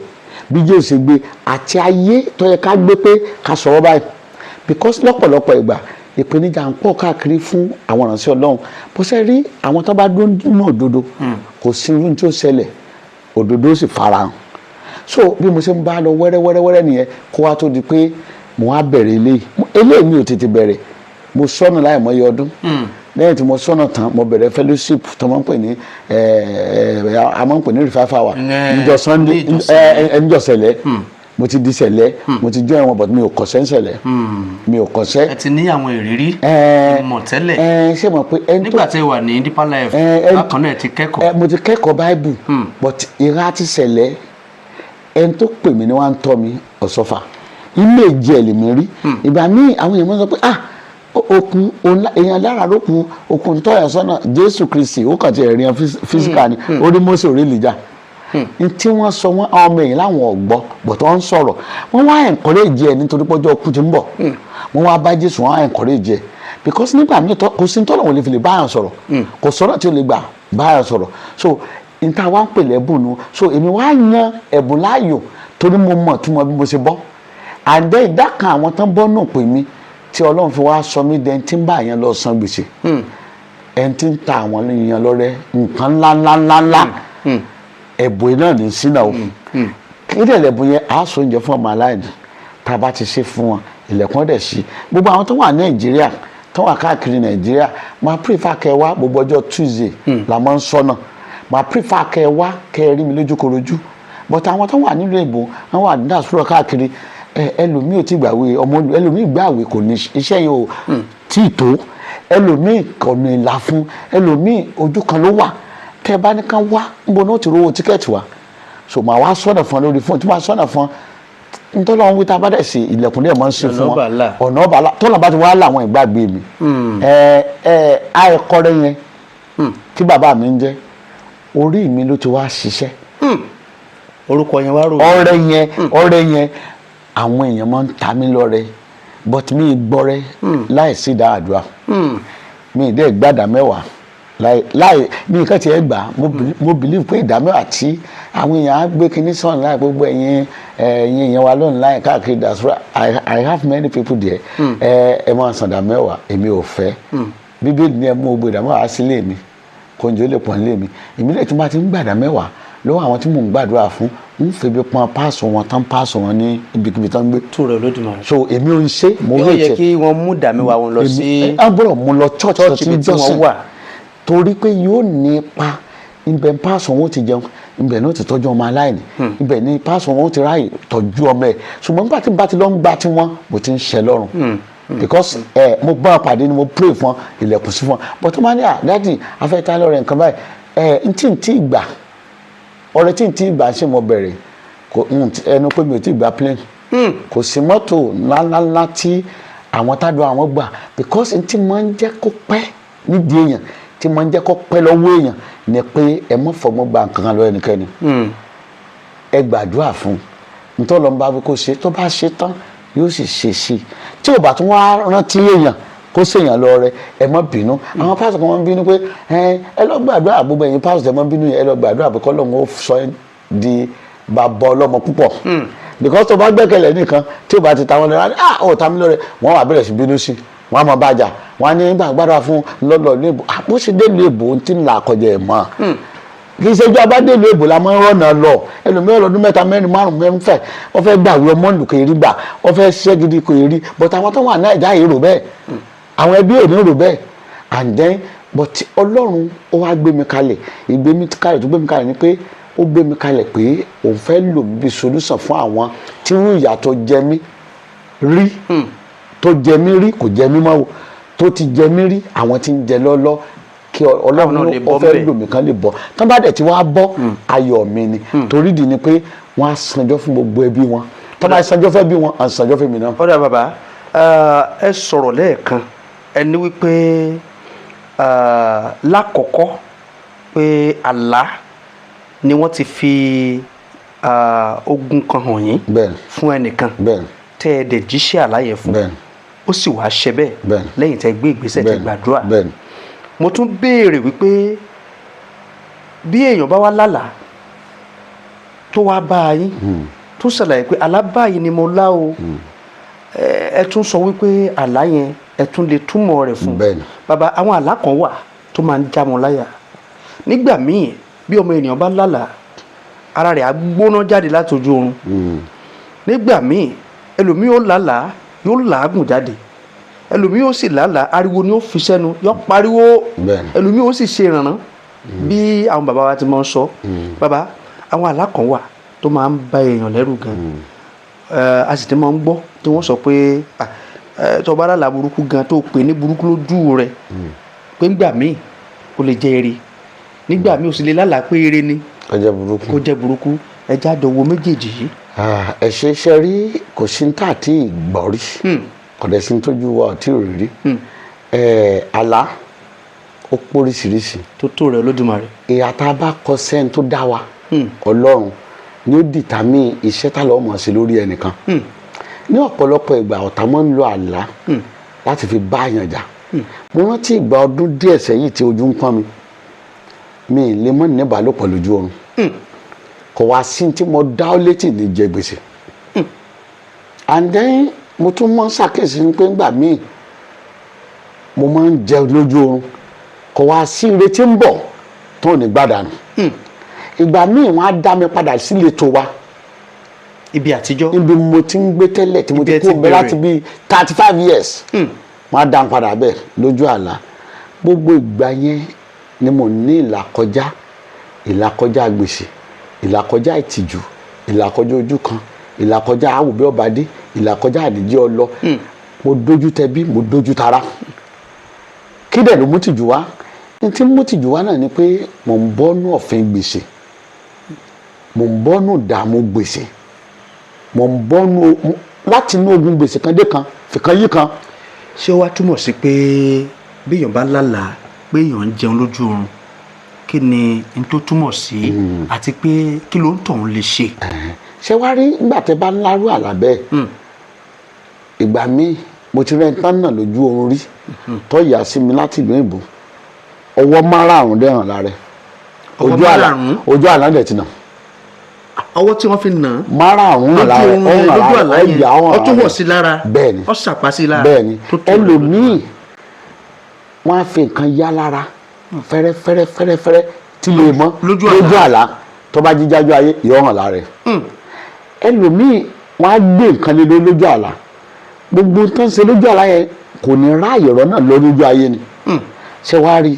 bí yóò ṣe gbé àti ayé tó yẹ ká gbé pé ká sọ̀rọ̀ báyìí because lọ́pọ̀lọpọ̀ ìgbà ìpèníjà ń pọ̀ káàkiri fún àwọn ìránṣẹ́ Ọlọ́run bó ṣe rí àwọn tó bá dún nínú òdodo kò sí irú tí ó ṣẹlẹ̀ òdodo sì farahàn so bí mo ṣe ń bá lọ wẹ́rẹ́wẹ́rẹ́ nìyẹn kó wá tó di pé mo wá bẹ̀rẹ̀ eléyìí mi ò tètè bẹ̀rẹ̀ mo sọ́nà láì mọ́ iye ọdún lẹ́yìn tí mo sọ́nà tán mo bẹ̀rẹ̀ fellowship tó máa ń pè ní a máa ń pè ní revival hour níjọ́ Sunday níjọ́ sẹ̀lẹ̀ mo ti di sẹ̀lẹ̀ mo ti join wọn but mi ò kọ́ṣẹ́ sẹ̀lẹ̀ mi ò kọ́ṣẹ́. ẹ ti ní àwọn ìrírí ìmọ̀ tẹ́lẹ̀ ṣé mo pé nígbà tí ẹ wà ní Deeper Life bákan náà ẹ ti kẹ́kọ̀ọ́. mo ti kẹ́kọ̀ọ́ Bible but ìran ti sẹ̀lẹ̀ ẹni tó pè mí ni wọ́n á ń tọ́ mi Ọ̀ṣọ́fà ilé ìjẹ́ lèmi rí ìgbà míì àwọn èèyàn máa ń sọ pé okun èèyàn lára lókun okun tọ́yà sọ́nà Jésù Kristi ó kàn ti ẹ̀rí yan físíkà ni orí Mósè orí Èlíjà tí wọ́n sọ wọ́n àwọn ọmọ èèyàn láwọn ọ̀gbọ́ bọ̀tọ̀ wọ́n ń sọ̀rọ̀ wọ́n wá encourage ẹ̀ nítorí pọ́jọ́ ọkùn ti ń bọ̀ wọ́n wá bá Jésù wọ́n wá encourage ẹ̀ because nígbà míì kò sí tọ́lọ̀ wọn lè fi lè báyàn sọ̀rọ̀ kò sọ̀rọ̀ tí ó lè gbà báyàn sọ̀rọ̀ so níta wá ń pèlè ẹ̀bùn nu so èmi wá yan ẹ̀bùn láàyò torí mo mọ̀ tí mo bí mo ṣe bọ́ àdé ìdá kan àwọn tán bọ́ náà pè mí tí Ọlọ́run fi wá sọ mí dẹ́n tí ń bá yẹn lọ san gbèsè ẹni tí ń ta àwọn èèyàn lọ́rẹ́ nǹkan ńláńláńláńlá ẹ̀bùn náà ní sínú o kí ni ẹ̀bùn yẹn á so oúnjẹ fún ọmọ aláìní tá a bá ti ṣe fún wọn ilẹ̀kùn ọ̀dẹ̀ sí gbogbo àwọn tó wà Nàìjíríà tó wà káàkiri Nàìjíríà máa prefer kẹ́ wá gbogbo ọjọ́ Tuesday la máa ń sọ́nà máa prefer kẹ́ wá kẹ́ rí mi lójúkorojú but àwọn tó wà nílùú èbó àwọn wà ní diaspora káàkiri ẹlòmíì ò tí gbàwé ọmọ ẹlòmíì gbàwé kò ní iṣẹ́ yìí ò tí ì tó ẹlòmíì kò ní ìlà fún ẹlòmíì ojú kan ló wà tẹ́ bá ní ká wá níbo náà ti rówó tíkẹ́ẹ̀tì wa so màá wá sọ́nà fún lórí fún tí màá sọ́nà fún nítorí àwọn wíta bá dẹ̀ sí ilẹ̀kùn dẹ̀ máa ń ṣe fún wọn ọ̀nà ọ̀bàlà tọ́nà bá ti wá láwọn ìgbàgbé mi àìkọ́rẹ́ yẹn tí bàbá mi ń jẹ́ orí mi ló ti wá ṣiṣẹ́ orúkọ yẹn wá rò ọ̀rẹ́ yẹn àwọn èèyàn máa ń ta mí lọ́rẹ but mi gbọ́rẹ́ láì sí dáadúrà mi dẹ̀ gbàdá mẹ́wàá láì mi kàn tiẹ̀ gbà mo believe pé ìdá mẹ́wàá tí àwọn èèyàn á gbé kinní sọ̀rọ̀ láì gbogbo ẹ̀yin èèyàn wa lónìí láì káàkiri diaspora I have many people there ẹ máa san ìdá mẹ́wàá èmi ò fẹ́ Bíbélì ni ẹ mú gbogbo ìdá mẹ́wàá sílé mi kò ń jẹ́ ó lè pọ̀ nílé mi èmi lè tún bá ti ń gbàdá mẹ́wàá lọ́wọ́ àwọn tí mò ń gbàdúrà fún ń febi pọn páàsì wọn tán páàsì wọn ní ibikíbi tán gbé. tó rẹ lódìmọ̀. so èmi ò ń ṣe mo yóò yẹ kí wọ́n mú dàmíwá wọn lọ sí. ẹ gbọ́dọ̀ mú lọ church tí wọ́n wà torí pé yóò ní ipa ibẹ̀ páàsì wọn ó ti jẹun ibẹ̀ náà ti tọ́jú ọmọ aláìní ibẹ̀ ní páàsì wọn ó ti ráàyè tọ́jú ọmọ ẹ̀ ṣùgbọ́n nígbà tí n bá ti lọ ń gba tiwọn mo ti ń ṣẹ lọ́rùn because mo bá wọn pàdé ni mo pray fún ilẹ̀kùn sí fún but tó máa ní dáàdì afẹ́ta lọ́rẹ̀ nǹkan báyìí n tí ì gbà ọ̀rẹ́ tí ì gbà ṣe mo bẹ̀rẹ̀ ẹnu pé mi ò tí ì gba plane kò sí mọ́tò ńláńlá tí àwọn tádùn àwọn gbà because n tí máa ń jẹ́ kó pẹ́ nídìí èèyàn tí máa ń jẹ́ kó pẹ́ lọ́wọ́ èèyàn ni pé ẹ mọ́ fọgbọ́n gba nǹkan kan lọ́wọ́ ẹnikẹ́ni ẹ gbàdúrà fún un nítorí ọlọ́run bá wí kó ṣe tó bá ṣe tán yóò sì ṣe sí i tí ò bá tún wá rántí èèyàn kó ṣèyàn lọ rẹ ẹ má bínú àwọn pásítọ̀ kan máa ń bínú pé ẹ lọ gbàdúrà gbogbo ẹ̀yin pásítọ̀ ẹ má bínú ẹ lọ gbàdúrà pé kọ́lọ́run ó sọ ẹ́ di bàbá ọlọ́mọ púpọ̀ because tó bá gbẹ́kẹ̀lé nìkan tí ò bá ti ta wọn lọ́rẹ́ ó ta mí lọ́rẹ́ wọ́n wà bẹ̀rẹ̀ sí bínú sí wọ́n á máa bàjá wọ́n á ní gbàgbára fún lọ́lọ́ ní ìbò bó ṣe dé ìlú èbò tí ń là kọjá ẹ̀ mọ́ kì í ṣe bí abá dé ìlú èbò la máa ń rọ̀nà lọ ẹlòmíràn lọ́dún mẹ́ta mẹ́rin márùn mẹ́rin fẹ́ wọ́n fẹ́ gbàwé ọmọ ìlú kò rí gbà wọ́n fẹ́ ṣiṣẹ́ gidi kò rí but àwọn tó wà náà ìjà yìí rò bẹ́ẹ̀ àwọn ẹbí ò ní rò bẹ́ẹ̀ and then but Ọlọ́run ó wá gbé mi kalẹ̀ ìgbé mi kalẹ̀ tó gbé mi kalẹ̀ ni pé ó gbé mi kalẹ̀ pé òun fẹ́ lò mí bí solution fún àwọn tí irú ìyà tó jẹ mí rí tó jẹ mí rí kò jẹ mí mọ́ tó ti jẹ mí rí àwọn tí ń jẹ lọ́lọ́ kí Ọlọ́run ó fẹ́ lò mí kan lè bọ́ tán bá dẹ̀ tí wọ́n á bọ́ ayọ̀ mi ni torí di ni pé wọ́n á sanjọ́ fún gbogbo ẹbí wọn tán bá sanjọ́ fẹ́ bí wọn à ń sanjọ́ fún mi náà. ọ̀dà bàbá ẹ sọ̀rọ̀ lẹ́ẹ̀kan ẹni wípé lákọ̀ọ́kọ́ pé àlá ni wọ́n ti fi ogun kan hàn yín fún ẹnìkan tẹ́ ẹ dẹ̀ jíṣẹ́ àlàyé fún ó sì wá ṣe bẹ́ẹ̀ lẹ́yìn tẹ́ gbé ìgbésẹ̀ tẹ́ gbàdúrà mo tún béèrè wípé bí èèyàn bá wá lálàá tó wá bá a yín tó ṣàlàyé pé àlá báyìí ni mo lá o ẹ tún sọ wípé àlá yẹn ẹ tún lè túmọ̀ rẹ̀ fún bàbá àwọn àlá kan wà tó máa ń já wọn láyà nígbà míì bí ọmọ ènìyàn bá lálàá ara rẹ̀ á gbóná jáde láti ojú oorun nígbà míì ẹlòmíì ó lálàá yóò làágùn jáde ẹlòmíì ó sì lálàá ariwo ni ó fi sẹ́nu yóò pariwo ẹlòmíì ó sì ṣe ìrànràn bí àwọn bàbá wa ti máa ń sọ bàbá àwọn àlá kan wà tó máa ń ba èèyàn lẹ́rù gan a sì ti máa ń gbọ́ tí wọ́n sọ pé tó bá lálàá burúkú gan tó pè ní burúkú lójú rẹ̀ pé ńgbà míì ó lè jẹ́ ire nígbà míì ó sì lè lálàá pé ire ni kó jẹ́ burúkú ẹ jáde wo méjèèjì yìí. ẹ ṣe rí kò sí ní tà tí ì gbọ́ rí kò dẹ̀ sí ní tójú wa tí ò rí àlá ó póríṣiríṣi. tó rẹ̀ Olódùmarè. ìyá tá a bá kọ sẹ́ni tó dá wa Ọlọ́run ni ó dìtàmí iṣẹ́ tá lọ́ọ́ mọ̀ sí lórí ẹnìkan. Ní ọ̀pọ̀lọpọ̀ ìgbà ọ̀tá máa ń lo àlá láti fi bá àyàn jà. Mo rántí ìgbà ọdún díẹ̀ sẹ́yìn tí ojú ń pọ́n mi lè mọ́ ní ìbálòpọ̀ lójú oorun. Kò wá sí tí mo dá ọ létí ní jẹ gbèsè. And then mo tún máa ń ṣàkíyèsí pé ńgbà míì mo máa ń jẹ lójú oorun kò wá sí ìrètí ń bọ̀ tó ní gbàdánù. Ìgbà míì wọ́n á dá mi padà sílé tó wa. Ibi àtijọ́. Ibi mo ti ń gbé tẹ́lẹ̀ tí mo ti kó bẹ́ẹ̀ láti bí 35 years. Wọ́n á dá mi padà bẹ́ẹ̀ lójú àlá. Gbogbo ìgbà yẹn ni mo ní ìlàkọjá gbèsè, ìlàkọjá ìtìjú, ìlàkọjá ojú kan, ìlàkọjá àwòbí ọ̀bàdé, ìlàkọjá àdìjẹ́ ọlọ. Mo dójú tẹbí, mo dójú tara. Kí dẹ̀ ló mú tìjú wá? Ní tí mú tìjú wá náà ni pé mò ń bọ́nú ọ̀fìn gbèsè, mò ń bọ́nú ìdààmú gbèsè, mò ń bọ́nú láti inú ogun gbèsè kan dé kan fìkan yí kan. Ṣé ó wá túmọ̀ sí pé béèyàn bá lálàá pé èèyàn ń jẹun lójú oorun kí ni n tó túmọ̀ sí àti pé kí ló ń tọ̀hún lè ṣe? Ṣé wá rí nígbà tẹ́ bá ń lárú àlá bẹ́ẹ̀ ìgbà míì mo ti rẹ́ tán náà lójú oorun rí tó yà sí mi láti ìlú ìbò ọwọ́ márààrún dẹ̀ hàn lára ojú àlá dẹ̀ ti nà. Ọwọ́ tí wọ́n fi nà án márààrún hàn lára lójú àlá yẹn ó tún wọ̀ sí lára bẹ́ẹ̀ni ó sàpá sí lára bẹ́ẹ̀ni ẹlòmíì wọ́n á fi nǹkan yá lára fẹ́rẹ́fẹ́rẹ́ tí lè mọ́ lójú àlá tó bá jíjájú ayé yóò hàn lára ẹ̀. Ẹlòmíì wọ́n á gbé nǹkan lé lójú àlá gbogbo tó ń ṣe lójú àlá yẹn kò ní ráàyè rọ́ náà lójú ayé ni. Ṣé wàá rí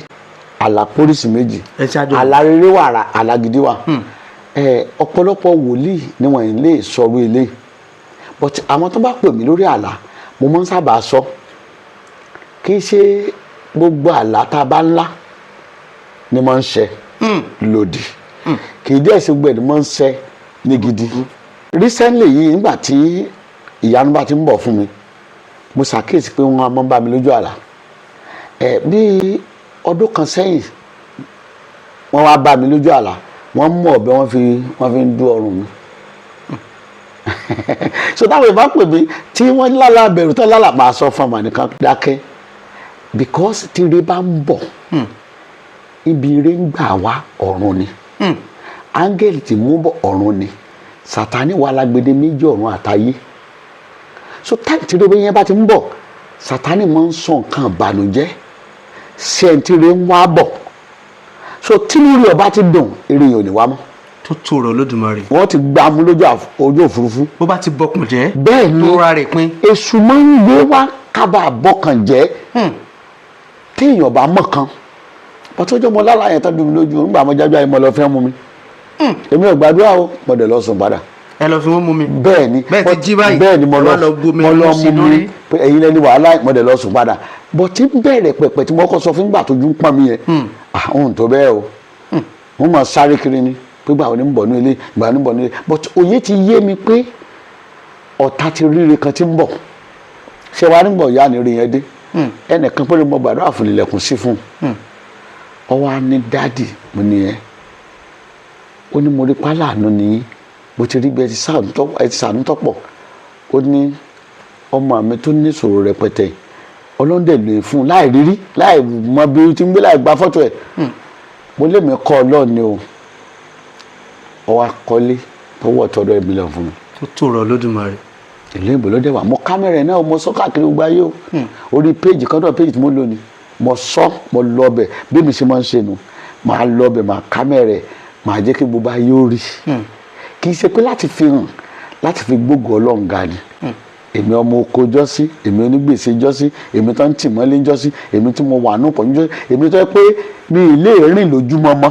àlá pólísì méjì àlá rere wà àlá gidi wà. Ọ̀pọ̀lọpọ̀ wòlíì ni wọ́n lè sọ̀rọ̀ ilé but àwọn tó bá pè mí lórí àlá mo máa ń sábà sọ kì í ṣe gbogbo àlá tá a bá ńlá ni máa ń ṣe lòdì kì í díẹ̀ sí gbogbo ẹ̀ ni máa ń ṣe ní gidi. Recently yìí nígbà tí ìyanu bá ti ń bọ̀ fún mi mo ṣàkíyèsí pé wọ́n á máa ń bá mi lójú àlá. Bí ọdún kan sẹ́yìn wọ́n wá bá mi lójú àlá wọ́n mú ọ̀bẹ wọ́n fi ń dú ọrùn mi. So táwọn ìbá pè mí tí wọ́n lálà bẹ̀rù tó lálà máa sọ fún ọmọ nìkan dákẹ́ because tí ire bá ń bọ̀ ibi ire ń gbà wá ọ̀run ni áńgẹ́lì tí mú bọ̀ ọ̀run ni Sátánì wà lágbede méjì ọ̀run àtayé. So táì tí ire yẹn bá ti ń bọ̀ Sátánì máa ń sọ nǹkan ìbànújẹ́ sí ẹni tí ire ń wá bọ̀. So tí lórí ọba ti dùn eré yìí ò ní wá mọ́. tó rọ Olódùmarè. wọ́n ti gbá mú lójú ojú òfurufú. bó bá ti bọkàn jẹ́. bẹ́ẹ̀ ni tó ra rẹ̀ pín. èṣù máa ń gbé wá kábàá bọkàn jẹ́ téèyàn bá mọ̀ kan pàtọ́jọ́ mo lálàá yẹn tán dùn mí lójú nígbà mo jájọ́ ayé mo lọ fẹ́ mú mi. èmi ò gbàdúrà o mo dẹ̀ lọ sùn padà. ẹ lọ fi wọ́n mú mi. bẹ́ẹ̀ ni bẹ́ẹ̀ ti jí báyìí. bẹ́ẹ̀ ni mo lọ mú mi pé ẹ̀yin lẹ́ni wàhálà mo dẹ̀ lọ sùn padà. bọ̀ tí bẹ̀rẹ̀ pẹ̀pẹ̀ tí mo kọ́ sọ fún gbà tójú ń pọ́n mi yẹn àwọn tó bẹ́ẹ̀ o wọ́n máa sáré kiri ni pé gbà ní bọ̀ ní ilé gbà ní bọ̀ ní ilé but òye ti yé mi pé ọ̀tá ti ríire kan ti ń bọ̀ ṣé wàá nígbà ìyá ni rí yẹn dé ẹnìkan pé mo gbàdúrà fún ilẹ̀kùn sí fún ọ wá ní dádì mo ní ẹ ó ní mo rí pálá àánú nìyí bó ti rí bí ẹ ti sàánú tọ́pọ̀ ó ní ọmọ mi tó ní ìṣòro rẹpẹtẹ ọlọ́dẹ lè fún un láì rírí láì mọ bí ó ti ń gbé láì gba fọ́tò ẹ̀ mo lè mi kọ́ ọlọ́ọ̀ni o ọwọ́ akọ́lé tọwọ́ tọdọ ẹ̀ mílíọ̀nù fún mi. tó rọ Olódùmarè. ìlú ìbò ló dé wà mo kámẹ́rà náà mo sọ káàkiri gbogbo ayé o orí péjì kọ́ńtọ̀ péjì tí mo lò ní mo sọ mo lọ ọbẹ̀ bí mi ṣe máa ń ṣe nu màá lọ ọbẹ̀ màá kámẹ́rà màá jẹ́ kí gbogbo ayé ó rí kì í ṣe pé láti fi hàn láti fi gbógun Ọlọ́run ga ni èmi ọmọ oko jọ́sí èmi onígbèsè jọ́sí èmi tó ń tì mọ́lé jọ́sí èmi tí mo wà nù pọ̀ jọ́sí èmi tó yẹ pé mi ilé rìn lójúmọmọ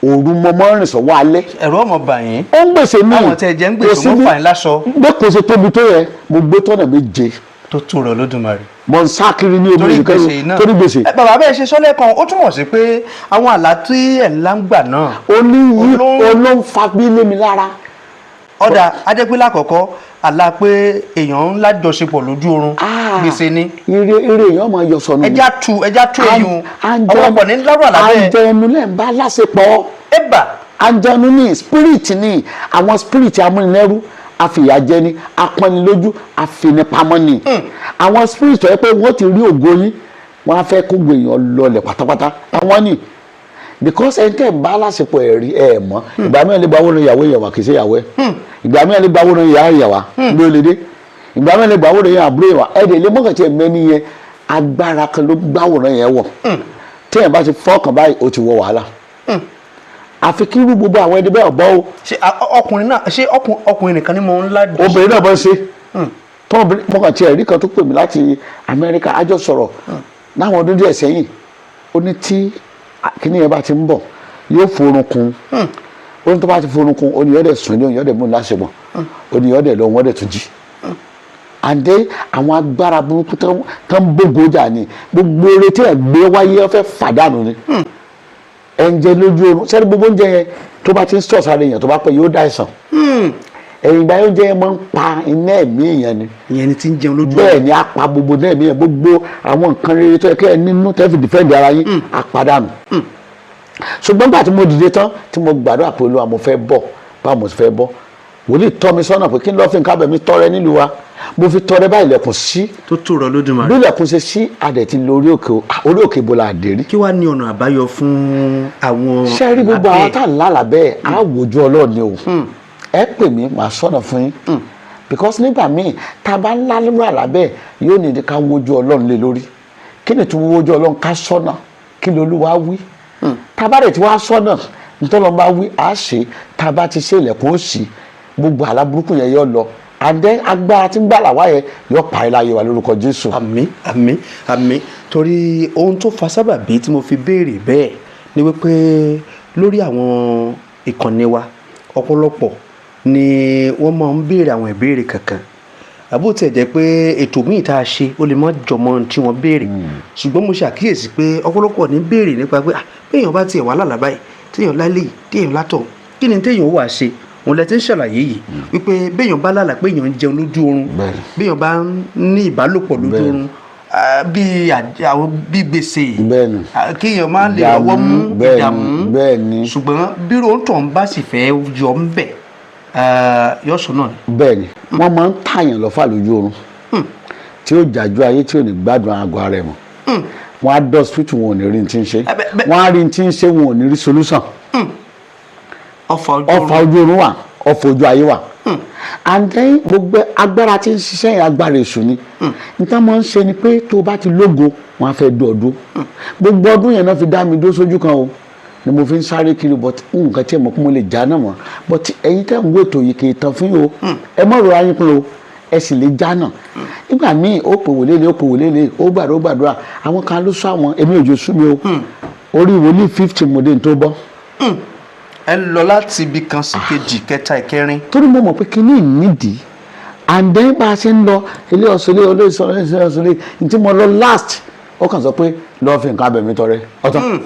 òru mọ́mọ́ rìn sọ́wọ́ alẹ́. ẹ̀rọ ọmọ bàyín. ó ń gbèsè ní. àwọn tẹ̀ jẹ́ ń gbèsè mọ́ fàyín láṣọ. gbé kò ṣe tóbi tó yẹ mo gbé tọ́nà méje. tó tó rọ Olódùmarè. mo ń sá kiri ní omi ìkẹyìn torí gbèsè. bàbá bẹ́ẹ̀ ṣe sọ́lẹ̀ kan ó túmọ̀ sí pé àwọn àlá tí ẹ̀ ńlá ń gbà náà. olóhùn fa bí lé mi lára. ọ̀dà adépínlẹ̀ àkọ́kọ́ àlá pé èèyàn ń lájọṣepọ̀ lójú oorun gbèsè ni. ire èèyàn máa yọ sọnù. ẹja tu èyí ọ̀pọ̀lọpọ̀ ní lọ́rọ̀ àlá bẹ́ẹ̀. àjẹnu lẹ́ ń bá láṣepọ̀. àjẹnu ní spirit ní àwọn spirit amúnilẹ́rú àfìyàjẹni apọ́nilójú àfinipamọ́ ni. àwọn spirit tó yẹ pé wọ́n ti rí ògo yín wọ́n á fẹ́ kó gbèyàn lọlẹ̀ pátápátá àwọn ni because ẹni tẹ́ ń bá láṣepọ̀ ẹ̀rí ẹ̀ mọ́ ìgbà mẹ́rin lè gba owó ìyàwó ìyàwó kì í ṣe ìyàwó ẹ̀ ìgbà mẹ́rin lè gba owó ìyàwó ìyàwó ló lè dé ìgbà mẹ́rin lè gba owó ìyàwó àbúrò ìyàwó ẹ̀dẹ̀ lè mọ́kàn tí ẹ̀ mẹ́ni yẹn agbára kan ló gbáwòrán yẹn wọ̀ tí ẹ̀ bá ti fọ́ọ̀kàn báyìí ó ti wọ wàhálà àfi kí irú gbogbo àwọn ẹni bẹ́ẹ̀ bọ́ o. ṣé ọkùnrin náà ṣé ọkùnrin nìkan ni mo ń lájú. obìnrin náà bọ́ ṣe mọ́kàn tí ẹ̀rí kan tó pè mí láti Amẹ́ríkà á jọ sọ̀rọ̀ láwọn ọdún díẹ̀ sẹ́yìn ó ní tí kíní yẹn bá ti ń bọ̀ yóò forúnkún ó ní tó bá ti forúnkún ó ní yọ́dẹ̀ sùn ní òun yọ́dẹ̀ mú un láṣepọ̀ ó ní yọ́dẹ̀ lọ wọ́n dẹ̀ tún jí àdé àwọn agbára burúkú tán gbógun jà ní gbogbo eré tí ẹ̀ gbé wáyé ó fẹ́ fàdánù ni ẹ̀ ń jẹ lójú oorun sẹ́ni gbogbo oúnjẹ yẹn tó bá ti ń sọ̀ sáré èèyàn tó bá pẹ́ yóò dá ìsàn ẹ̀yìn ìgbà yóò jẹ́ ẹ máa ń pa iná ẹ̀mí èèyàn ni. ìyẹn ni ti ń jẹun lójú. bẹ́ẹ̀ ni a pa gbogbo náà ẹ̀mí yẹn gbogbo àwọn nǹkan rere tó yẹ kẹ́ ẹ nínú tẹ́fì dìfẹ́ǹdì ara yín àpàdánù. ṣùgbọ́n gbà tí mo dìde tán tí mo gbàdúrà pé Olúwa mo fẹ́ bọ̀ báwo mo fẹ́ bọ̀ wòlíì tọ́ mi sọ́nà pé kí n lọ́ọ́ fi nǹkan abẹ̀mí tọrẹ nílùú wa mo fi tọrẹ báyìí ilẹ̀kùn sí. tó tó rọ Olódùmarè. bí ilẹ̀kùn ṣe sí adẹ̀ ti lọ orí òkè ibo la dé rí. kí wàá ní ọ̀nà àbáyọ fún àwọn. ṣé rí gbogbo àwọn tá à ń lálàá bẹ́ẹ̀ á wòjú Ọlọ́run ni o ẹ pè mí màá sọ̀nà fún yín because nígbà míì tá a bá ń lá nínú àlá bẹ́ẹ̀ yóò ní ká wojú Ọlọ́run lé lórí kí ni tí wojú Ọlọ́run ká sọ̀nà kí ni Olúwa wí tá a bá rẹ̀ tí wàá sọ̀nà nítorí wọn bá wí á ṣe tá a bá ti ṣe ilẹ̀kùn ó sì gbogbo àlá burúkú yẹn yóò lọ àdé agbára tí ń gbà làwá yẹn yóò pa ẹ láyé wa lórúkọ Jésù. àmín torí ohun tó fa sábàbí tí mo fi béèrè bẹ́ẹ̀ ni wípé lórí àwọn ìkànnì wa ọ̀pọ̀lọpọ̀ ni wọ́n máa ń béèrè àwọn ìbéèrè kankan àbó tiẹ̀ jẹ́ pé ètò míì tá a ṣe ó lè má jọmọ tí wọ́n béèrè ṣùgbọ́n mo ṣàkíyèsí pé ọ̀pọ̀lọpọ̀ ní béèrè nípa pé béèyàn bá tiẹ̀ wà lálàá báyìí téèyàn lálẹ́ yìí téèyàn látọ̀ kí ni téèyàn wà ṣe òun lẹ ti ń ṣàlàyé yìí wípé béèyàn bá lálàá pé èèyàn ń jẹun lójú oorun béèyàn bá ń ní ìbálòpọ̀ lójú oorun bí gbèsè kéèyàn máa lè ọwọ́ mú ìdààmú ṣùgbọ́n bí ròǹtàn bá sì fẹ́ yọ ń bẹ̀ yọ̀sùn náà. bẹ́ẹ̀ni wọ́n máa ń tààyàn lọ́fà lójú oorun tí ó jàjú ayé tí ò ní gbádùn àgọ́ ara ẹ̀ mọ́ wọ́n á dọ́ hospital wọn ò ní rí ní tí ń ṣe wọ́n á rí ní tí ń ṣe wọn ò ní rí solution ọfà ojú oorun wà ọfà ojú ayé wà and then gbogbo agbára tí ń ṣiṣẹ́ yẹn agbára èṣù ni níta máa ń ṣe ni pé tó o bá ti lógo wọn á fẹ́ dún ọdún gbogbo ọdún yẹn náà fi dá mi dó sójú kan o ni mo fi ń sáré kiri but nǹkan tí mo kún mo lè já náà mọ́ but ẹ̀yin tẹ́ ń wo ètò yìí kì í tán fún yìí o ẹ má rọra yín pin o ẹ sì lè já náà nígbà míì ó pè wòlélẹ̀ ó gbàdúrà àwọn kan ló sọ àwọn èmi òjò sú mi o orí wòlíì 50 mòdè tó bọ́. ẹ lọ láti ibi kan sí kejì kẹta ìkẹrin. torí mo mọ̀ pé kí ní ìnídìí and then bá a ṣe ń lọ ilé ọ̀sọ̀lẹ̀ ní tí mo lọ last ó kàn sọ pé lọ́ọ́ fi nǹkan abẹ̀mí tọrẹ ọ̀tọ̀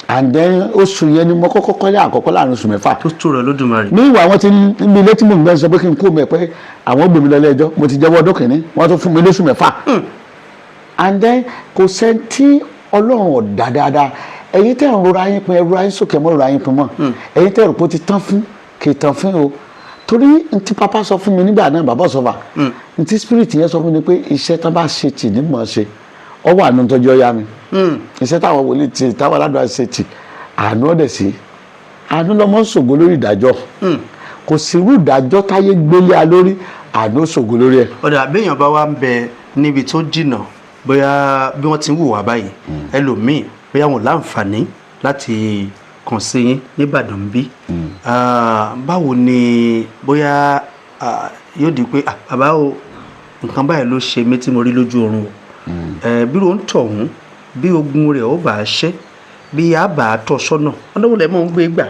and then oṣù yẹn ni mo kọ́kọ́ kọ́lé àkọ́kọ́ láàrin oṣù mẹ́fà. tó tó rẹ Lódùmarè. ní ìwà àwọn tí níbi ilé tí mo gbẹ́ sọ pé kí n kó mẹ́ pé àwọn gbèmí lọ lẹ́jọ́ mo ti jẹ́wọ́ ọdún kìíní wọ́n tún fún mi lóṣù mẹ́fà. and then kò sẹ́ńtì Ọlọ́run ọ̀dà dáadáa ẹ̀yin tẹ́ ń rora yín pin ẹ̀rọ ayín sókè mọ́ rora yín pin mọ́ ẹ̀yin tẹ́ rò pé ó ti tán fún kì í tán fún o torí ntí papa sọ fún mi nígbà náà bàbá sọfà ntí spirit yẹn sọ fún mi pé iṣẹ́ tá bá ṣe tì ní mọ̀ ṣe ọwọ́ àánú tọ́jú ọ̀yá mi iṣẹ́ táwọn wòlíì tì táwọn aládùn àṣẹ tì àánú ọ̀dẹ̀ sí àánú lọ́mọ ṣògo lórí ìdájọ́ kò sí irú ìdájọ́ táyé gbélé a lórí àánú ṣògo lórí ẹ̀. ọ̀dà béèyàn bá wá ń bẹ níbi tó jìnnà bóyá bí wọ́n ti ń hùwà báyìí ẹlòmíì bóyá wọn láǹfààní láti kàn sí yín nìbàdàn bí báwo ni bóyá yóò di pé bàbá o nǹkan báyìí ló ṣe mí tí mo rí lójú oorun o bí ló ń tọ̀hún bí ogun rẹ̀ ó bá ṣẹ́ bí a bá tọ́ sọ́nà ọ̀nà wo lẹ mọ̀ ń gbé gbà.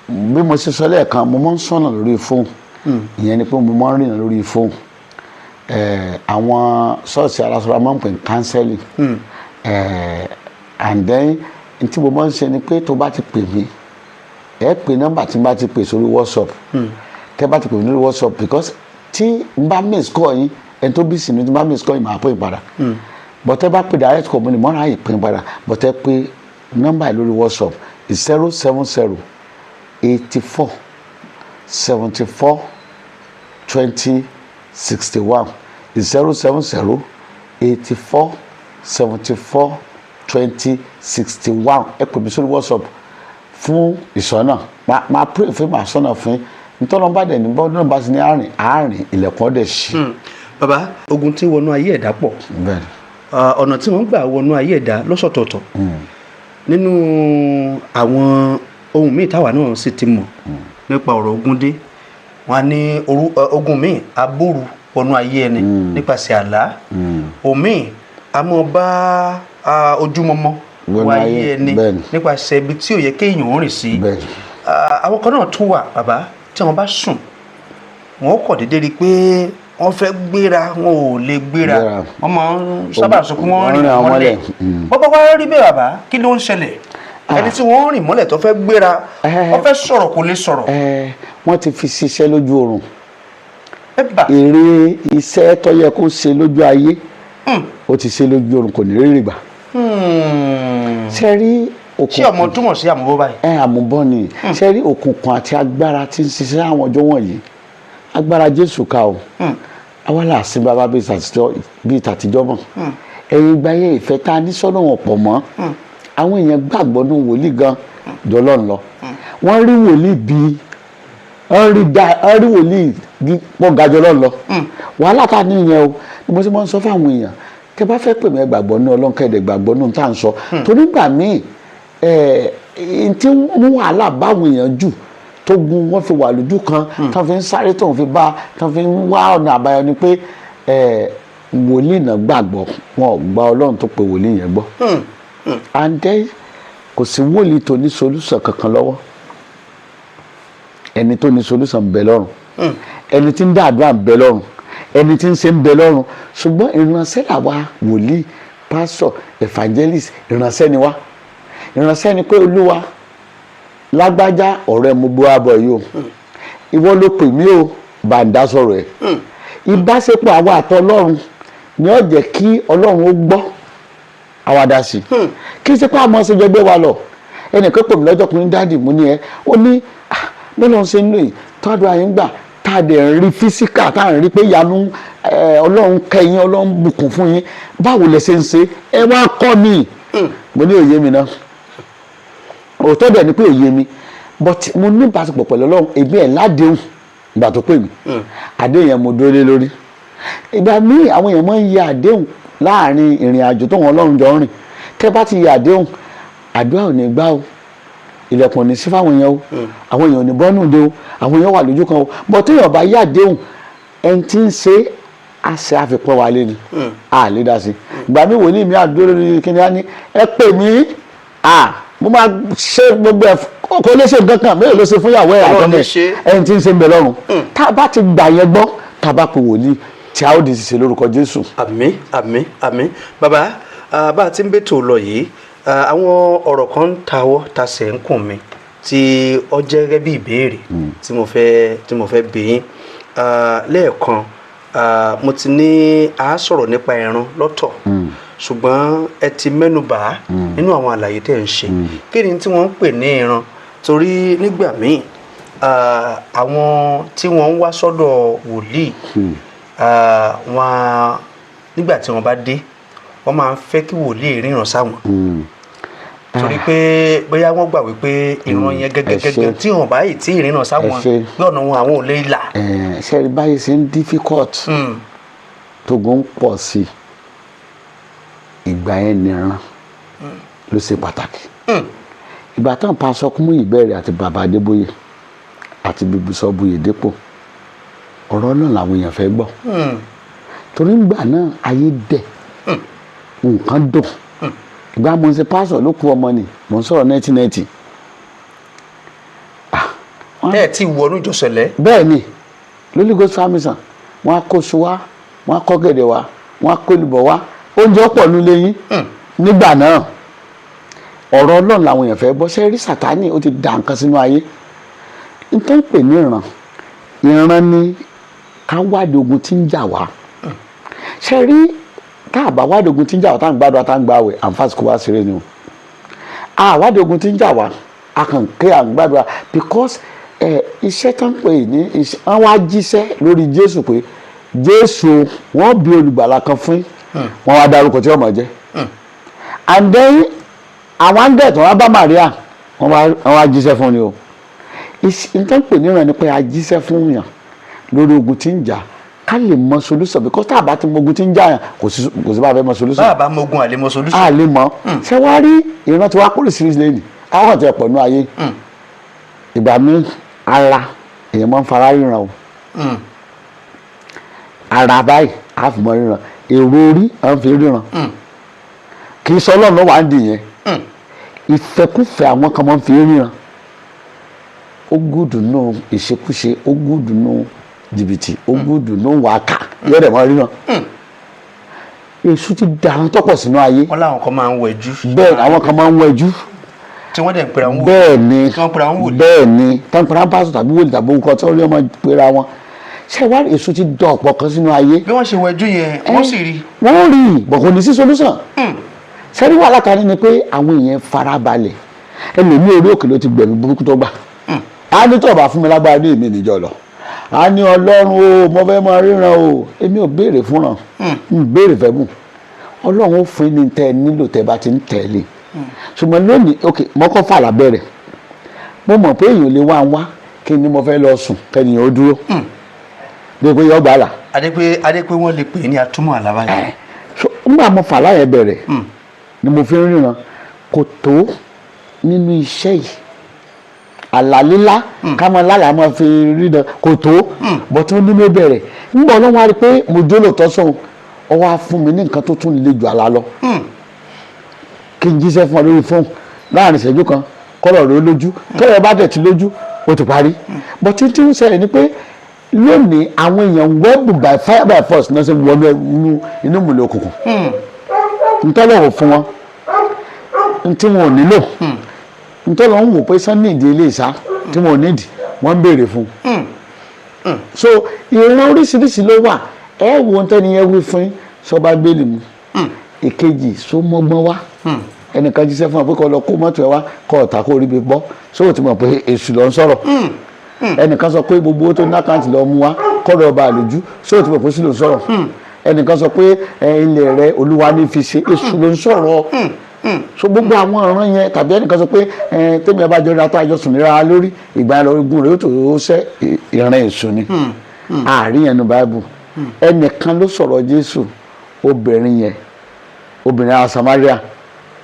Bí mo ṣe sọ lẹ́ẹ̀kan mo máa ń sọ̀nà lórí fóònù ìyẹn ni pé mo máa ń rìnà lórí fóònù àwọn ṣọ́ọ̀ṣì aláṣọra máa ń pè ní counseling and then tí mo máa ń ṣe ni pé tó bá ti pè mí ẹ pè nọ́mbà tí n bá ti pè sórí WhatsApp tẹ́ bá ti pè mí lórí WhatsApp because tí n bá miss call yín ẹni tó bí sí ni tí n bá miss call yín máa pè padà but ẹ bá pè direct call mi ni mọ́ra yìí pè padà but ẹ pè nọ́mbà yìí lórí WhatsApp 070 84 74 20 61 070 84 74 20 61 ẹ pè mí sórí WhatsApp fún ìsọ̀nà máa pray fún màá sọ̀nà fún nítorí bá dẹ̀ ní bọ́ọ̀dún náà bá ti ní àárín ilẹ̀kùn ọ̀dẹ̀ ṣí. bàbá ogun tí wọnú ayé ẹ̀dá pọ̀ ọ̀nà tí wọ́n gbà wọnú ayé ẹ̀dá lọ́sọ̀tọ̀ọ̀tọ̀ nínú àwọn ohun míì táwa náà sì ti mọ̀ nípa ọ̀rọ̀ ogun dé wọn ní ogun míì abóru wọnú ayé ẹni nípasẹ̀ àlá omi àmọ́ bá ojúmọmọ wọ ayé ẹni nípasẹ̀ ibi tí ò yẹ kéèyàn rìn sí àwọn kan náà tún wà bàbá tí wọ́n bá sùn wọ́n kọ̀ déédéé rí i pé wọ́n fẹ́ gbéra wọn ò lè gbéra wọ́n máa ń sábà sọ pé wọ́n rìn mọ́lẹ̀ bọ́bá wá rí bẹ́ẹ̀ bàbá kí ló ń ṣẹlẹ̀ ẹni tí wọ́n rìn mọ́lẹ̀ tó fẹ́ gbéra wọ́n fẹ́ sọ̀rọ̀ kò lè sọ̀rọ̀. wọ́n ti fi ṣiṣẹ́ lójú oorun èrè iṣẹ́ tó yẹ kó ṣe lójú ayé ó ti ṣe lójú oorun kò ní rí rìgbà. ṣe rí òkùnkùn ṣé ọmọ túmọ̀ sí àmúbọ́ báyìí. àmúbọ́ ni ṣe rí òkùnkùn àti agbára tí ń ṣiṣẹ́ àwọn ọjọ́ wọ̀nyí agbára Jésù ká o àwa là sí bàbá bíi tàtijọ́ mọ̀ ẹ̀yìn ìgbà yẹn ìfẹ́ tá a ní sọ́nà wọn pọ̀ mọ́ àwọn èèyàn gbàgbọ́ ní wòlíì gan jọlọ́n lọ wọ́n rí wòlíì bíi wọ́n rí wòlíì pọ̀ ga jọlọ́n lọ wàhálà tá a ní ìyẹn o ni mo ti máa ń sọ fáwọn èèyàn tẹ bá fẹ́ pè mí gbàgbọ́ ní Ọlọ́run kẹ́ẹ̀dẹ̀ gbàgbọ́ ní tá à ń sọ torí gbà míì tí mú wàhálà báwọn èèyàn jù tó gun wọ́n fi wà lójú kan tó fi ń sáré tó fi bá tó fi ń wá ọ̀nà àbáyọ ni pé wòlíì náà gbàgbọ́ wọn ò gba Ọlọ́run tó pe wòlíì yẹn gbọ́ and then kò sí wòlíì tó ní solution kankan lọ́wọ́ ẹni tó ní solution ń bẹ lọ́run ẹni tí ń dá àdúrà ń bẹ lọ́run ẹni tí ń ṣe ń bẹ lọ́run ṣùgbọ́n ìránṣẹ́ làwa wòlíì pásọ̀ evangelist ìránṣẹ́ ni wá ìránṣẹ́ ni pé Olúwa lágbájá ọ̀rẹ́ mo bó abọ̀ yìí o ìwọ ló pè mí o bá ń dá sọ̀rọ̀ ẹ̀ ìbáṣepọ̀ àwa àti Ọlọ́run ni ó jẹ́ kí Ọlọ́run ó gbọ́ àwàdà sí kí n ṣe pé àmọ́ ṣe jẹgbẹ́ wa lọ ẹnìkan pè mí lọ́jọ́ kan ní dáàdì mo ní ẹ ó ní bọ́lá ń ṣe ń lò yìí tọ́jú ayé ń gbà tá a dẹ̀ ń rí físíkà tá a ń rí pé ìyanu Ọlọ́run kẹ́yìn Ọlọ́run bùkún fún yín báwo lẹ ṣe ń ṣe ẹ wá kọ́ mi mo ní òye mi náà òótọ́ dẹ̀ ni pé òye mi but mo ní ìbáṣepọ̀ pẹ̀lú Ọlọ́run èmi ẹ̀ ládéhùn ìgbà tó pè mí àdéhùn yẹn mo dúró lé lórí ìgbà míì àwọn èèyàn máa ń yẹ àdéhùn láàrin ìrìn àjò tó wọn Ọlọ́run jọ rìn tẹ́ bá ti yẹ àdéhùn àdúrà ò ní gbà o ilẹ̀kùn ò ní sí fáwọn èèyàn o àwọn èèyàn ò ní bọ́nù dé o àwọn èèyàn wà lójú kan o but téèyàn bá yẹ àdéhùn ẹni tí ń ṣe àṣẹ àfipọ́ wa lé ni a lè dá sí ìgbà míì wòlíì mi àdúró lórí kíni á ní ẹ pè mí mo máa ṣe gbogbo ẹ kò lè ṣe nǹkan kan mélòó ló ṣe fún ìyàwó ẹ àtọ́nà ẹni tí ń ṣe ń bẹ lọ́run tá a bá ti gbà yẹn gbọ́ tá a bá pe wòlíì tí a ó di ṣiṣẹ́ lórúkọ Jésù. àmín àmín àmín bàbá bá a ti ń bètò lọ yìí àwọn ọ̀rọ̀ kan ń tawọ́ tasẹ̀ ń kùn mi tí ó jẹ́ gẹ́gẹ́ bí ìbéèrè tí mo fẹ́ bi yín lẹ́ẹ̀kan mo ti ní a sọ̀rọ̀ nípa ẹran lọ́tọ̀ ṣùgbọ́n ẹ ti mẹ́nubà nínú àwọn àlàyé tẹ́ ń ṣe kí ni tí wọ́n ń pè ní ẹran torí nígbà míì àwọn tí wọ́n ń wá sọ́dọ̀ wòlíì wọn nígbà tí wọ́n bá dé wọ́n máa ń fẹ́ kí wòlíì ríran sáwọn torí pé bóyá wọ́n gbà wípé ìran yẹn gẹ́gẹ́gẹ́gẹ́ tí wọ́n bá yìí tí ìrìnà sáwọn bí ọ̀nà wọn àwọn ò lè là. ṣe báyìí ṣe ń difficult tógun ń pọ̀ sí ìgbà yẹn nìran ló ṣe pàtàkì ìgbà tán pásọ Kúmúyì ìbẹ̀rẹ̀ àti bàbá Adébóyè àti Bísọ́ọ̀bù Oyèdépò ọ̀rọ̀ náà làwọn èèyàn fẹ́ gbọ́ torí ìgbà náà ayé dẹ̀ nǹkan dùn ìgbà mo ń ṣe pásọ̀ ló kú ọmọ ni mo ń sọ̀rọ̀ 1990. bẹ́ẹ̀ tí wọnú ìjọsẹ̀lẹ̀. bẹ́ẹ̀ ni Holy Ghost Family Mission wọ́n á kó su wá wọ́n á kó gẹ̀dẹ̀ wá wọ́n á kó olùbọ̀ wá oúnjẹ pọ̀ nílé yín nígbà náà ọ̀rọ̀ Ọlọ́run làwọn èèyàn fẹ́ gbọ́ ṣe rí Sátánì ó ti dà nǹkan sínú ayé nítorí pé ní ìran ni ká wádìí ogun tí ń jà wá ṣe rí tá a bá wádìí ogun tí ń jà wá tá à ń gbàdúrà tá à ń gbààwẹ̀ àǹfààní kò wá sí rẹ ni o wádìí ogun tí ń jà wá a kàn ké à ń gbàdúrà because iṣẹ́ tó ń pè ní wọ́n wá jíṣẹ́ lórí Jésù pé Jésù wọ́n bí olùgbàlà kan fún wọn wá dárúkọ tí ọmọ jẹ́ and then àwọn áńgẹ̀ tó wá bá Maria wọ́n wá jíṣẹ́ fún ni o nǹkan pè níran ni pé a jíṣẹ́ fún yàn lórí ogun tí ń jà ká lè mọ solution because tá a bá ti mọ ogun tí ń jà yàn kò sí bá a fẹ́ mọ solution. bá a bá mọ ogun àlè mọ solution. a lè mọ ṣé wàá rí ìran tí wàá kórè sí lẹ́yìn àwọn kan tẹ̀ pọ̀ ní ayé ìgbà mi ara èèyàn máa ń fara ríran o ara báyìí a fi mọ ríran èrò orí à ń fi ríran kì í sọ Ọlọ́run ló wà ń dì yẹn ìfẹ́kùfẹ́ àwọn kan máa ń fi ríran ó gùdù nù ìṣekúṣe ó gùdù nù jìbìtì ó gùdù nù wákà yọ̀dẹ̀ mọ́ ríran èṣù ti dàrán tọ́pọ̀ sínú ayé. wọ́n láwọn kan máa ń wẹ̀jú. bẹ́ẹ̀ àwọn kan máa ń wẹ̀jú. tí wọ́n dẹ̀ ń pera wọn wò. bẹ́ẹ̀ ni tí wọ́n pera wọn wò. bẹ́ẹ̀ ni tí wọ́n pera wọn pásítọ̀ tàbí wòlíì tàbí nǹkan tí wọ́n rí ọmọ pera wọn. ṣé wàá èṣù ti dọ̀ ọ̀pọ̀ kan sínú ayé. bí wọ́n ṣe wẹ̀jú yẹn wọ́n sì rí. wọ́n rí bọ̀ kò ní sí solution. sẹ́rí wàhálà kan ní ni pé àwọn èèyàn farabalẹ̀ ẹlòmí orí òkè ló ti gbẹ̀mí burúkú tó gbà. a ní tó bá fún mi lágbára ní èmi níjọ lọ. a ní Ọlọ́run o mo fẹ́ máa ríran o èmi ò béèrè fúnran n béèrè fẹ́ bùn Ọlọ́run ó fún ní tẹ́ nílò tẹ́ bá ti ń tẹ̀lé ṣùgbọ́n lónìí ok mọ́kọ́ fà lábẹ́rẹ̀ mo mọ̀ pé èèyàn lè wá ń wá kí ni mo fẹ́ lọ sùn kẹ́niyàn ó dúró bí pé yọ gbàlà. adé pé wọ́n lè pè é ní atúmọ̀ àlàbáyé. nígbà mo fà láyẹ̀ bẹ̀rẹ̀ ni mo fi ń ríran kò tó nínú iṣẹ́ yìí àlàlílá ká máa lálàá máa fi ríran kò tó bọ́ tí wọ́n ní ló bẹ̀rẹ̀ nígbà Ọlọ́run wá rí pé mo jó lòótọ́ sóhun ọ wá fún mi ní nǹkan tó tún le jù àlá lọ kí n jíṣẹ́ fún ọ lórí fóònù láàrin ìṣẹ́jú kan kọ́rọ̀ rẹ lójú kọ́rọ̀ bá dẹ̀ ti lójú ó ti parí but tí ń ṣẹlẹ̀ ni pé lónìí àwọn èèyàn wẹ́ẹ̀bù by fire by force náà ṣe wọnú inú ìmùlẹ̀ òkùnkùn ntọ́lọ́wọ̀ fún wọn ntí wọn ò nílò ntọ́lọ́wọ̀ ń wò pé sán nídìí ilé ìsá tí wọn ò nídìí wọ́n ń béèrè fún so ìran oríṣiríṣi ló wà ẹ wo ń tẹ́ni yẹn wí fún sọba gbélé mu èkejì so mọ́gbọ́n wá ẹnìkan jíṣẹ́ fún ọ pé kó lọ kó mọ́tò ẹ wá kó ọ̀tà kó rí bí gbọ́ sóò tí mọ̀ pé èṣù lọ ń sọ̀rọ̀ ẹnìkan sọ pé gbogbo owó tó ní àkáǹtì lọ mú wá kọ́dọ̀ ọba àlùjú sóò tí mọ̀ pé èṣù ló ń sọ̀rọ̀ ẹnìkan sọ pé ilẹ̀ rẹ Olúwa ní fi ṣe èṣù ló ń sọ̀rọ̀ so gbogbo àwọn ọ̀ràn yẹn tàbí ẹnìkan sọ pé tèmi ọba jọra tó àjọsùn nira lórí ìgbà yẹn lọ́rùn rẹ̀ yóò tó ṣẹ́ ìran èṣù ni àárín yẹn ní Báíbù ẹnìkan ló sọ̀rọ̀ Jésù obìnrin ara Samaria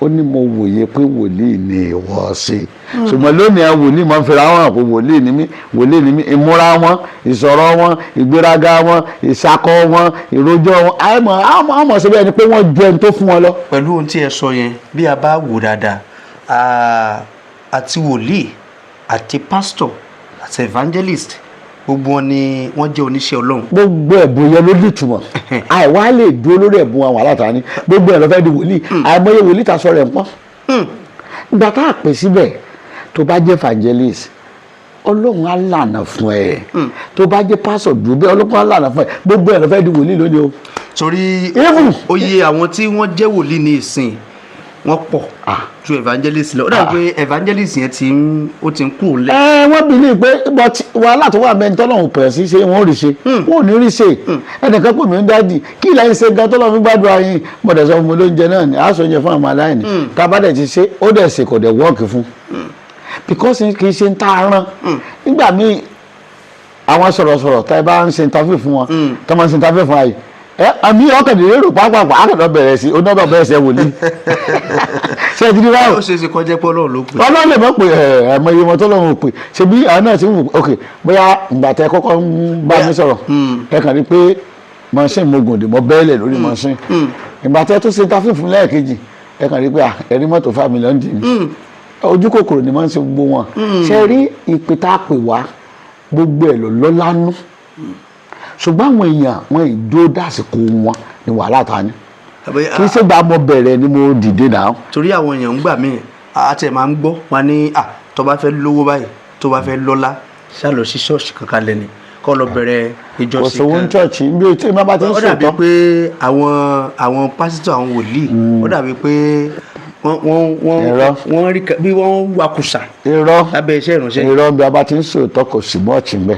ó ní mo wòye pé wòlíì ni ìwọ ṣe ṣùgbọ́n lónìí àwọn wòlíì máa ń fira wọn pé wòlíì ni mí ìmúra wọn ìsọ̀rọ̀ wọn ìgbéraga wọn ìsakọ wọn ìròjọ́ wọn àmọ́ ṣe bẹ́ẹ̀ ni pé wọ́n ju ẹni tó fún wọn lọ. pẹ̀lú ohun tí ẹ sọ yẹn bí a bá wò dáadáa àti wòlíì àti pásítọ̀ àti evangelist gbogbo wọn ni wọ́n jẹ́ oníṣẹ́ Ọlọ́run. gbogbo ẹ̀bùn yẹn ló ní ìtumọ̀ àìwá lè dúró lórí ẹ̀bùn àwọn alátàáni gbogbo ẹ̀ ló fẹ́ di wòlíì àìmọye wòlíì ta sọ rẹ̀ ń pọ́n. ìgbà tá a pè síbẹ̀ tó bá jẹ́ evangelist Ọlọ́run á lànà fún ẹ tó bá jẹ́ pásọ̀ dùn bẹ́ẹ̀ Ọlọ́run á lànà fún ẹ gbogbo ẹ̀ ló fẹ́ di wòlíì lónìí o. torí oyè àwọn tí wọ́n jẹ́ wòlíì ní ìsìn wọ́n pọ̀ ju evangelist lọ ó dàbí pé evangelist yẹn ti ń kú lẹ. wọ́n bí ní pé wàhálà tó wà bẹ́ẹ̀ tọ́lọ́run pẹ̀ sí ṣe wọ́n rí ṣe wọ́n ò ní rí ṣe ẹnìkan pè mí ń dádì kí ìlànà ṣe gan tọ́lọ́run fi gbàdúrà yín mọ̀dẹ̀ sọ fún mi lóúnjẹ náà ni aṣọ oúnjẹ fún àwọn aláìní tá a bá dẹ̀ ti ṣe ó dẹ̀ ṣe kò dẹ̀ wọ́ọ̀kì fún because kì í ṣe ń tá a rán nígbà míì àwọn sọ̀rọ̀sọ̀rọ̀ tá ẹ bá ń ṣe interview fún wọn tó máa ń ṣe interview fún ayé àmì ọkàndínlẹ́ rò pápá àkàndọ̀ bẹ̀rẹ̀ sí onábà bẹ̀rẹ̀ sí wòlíì ṣe ti di báwo. ó ṣe é ṣe kọjá pé Ọlọ́run ló pè. Ọlọ́run lè mọ̀ pé ẹ̀mọ iye wọn tó lọ́run pè ṣe bí àwọn náà ti ń wò ok bóyá ìgbà tẹ kọ́kọ́ ń bá mi sọ̀rọ̀ ẹ kàn rí pé machine mo gòdè mọ bẹ́ẹ̀lẹ̀ lórí machine ìgbà tẹ tó ṣe interview fún lẹ́ẹ̀kejì ẹ kàn rí pé ẹ̀rí mọ́tò 5 million dì mí ojú kòkòrò ni máa ń ṣe gbogbo wọn ṣe rí ìpè tá a pè wá gbogbo ẹ̀ lọ lánú ṣùgbọ́n àwọn èèyàn wọn ìdó dásìkò wọn ni wàhálà ta ni kì í ṣe gba mo bẹ̀rẹ̀ ni mo dìde náà. torí àwọn èèyàn ń gbà mí àti ẹ̀ máa ń gbọ́ wọn ní tó bá fẹ́ lówó báyìí tó bá fẹ́ lọ́lá ṣá lọ sí ṣọ́ọ̀ṣì kankan lẹ́ni kọ́ lọ bẹ̀rẹ̀ ìjọsìn kan. òṣòwò ń ṣọ́ọ̀ṣì ń bí o tí ma bá ti ń sòtọ́. ó dàbí pé àwọn pásítọ̀ àwọn wòlíì ó dàbí pé wọ́n rí bí wọ́n wakùsà lábẹ́ iṣẹ́ ìránṣẹ́. irọ́ bí a bá ti ń sòtọ́ kò sí mọ́ọ̀tì mbẹ́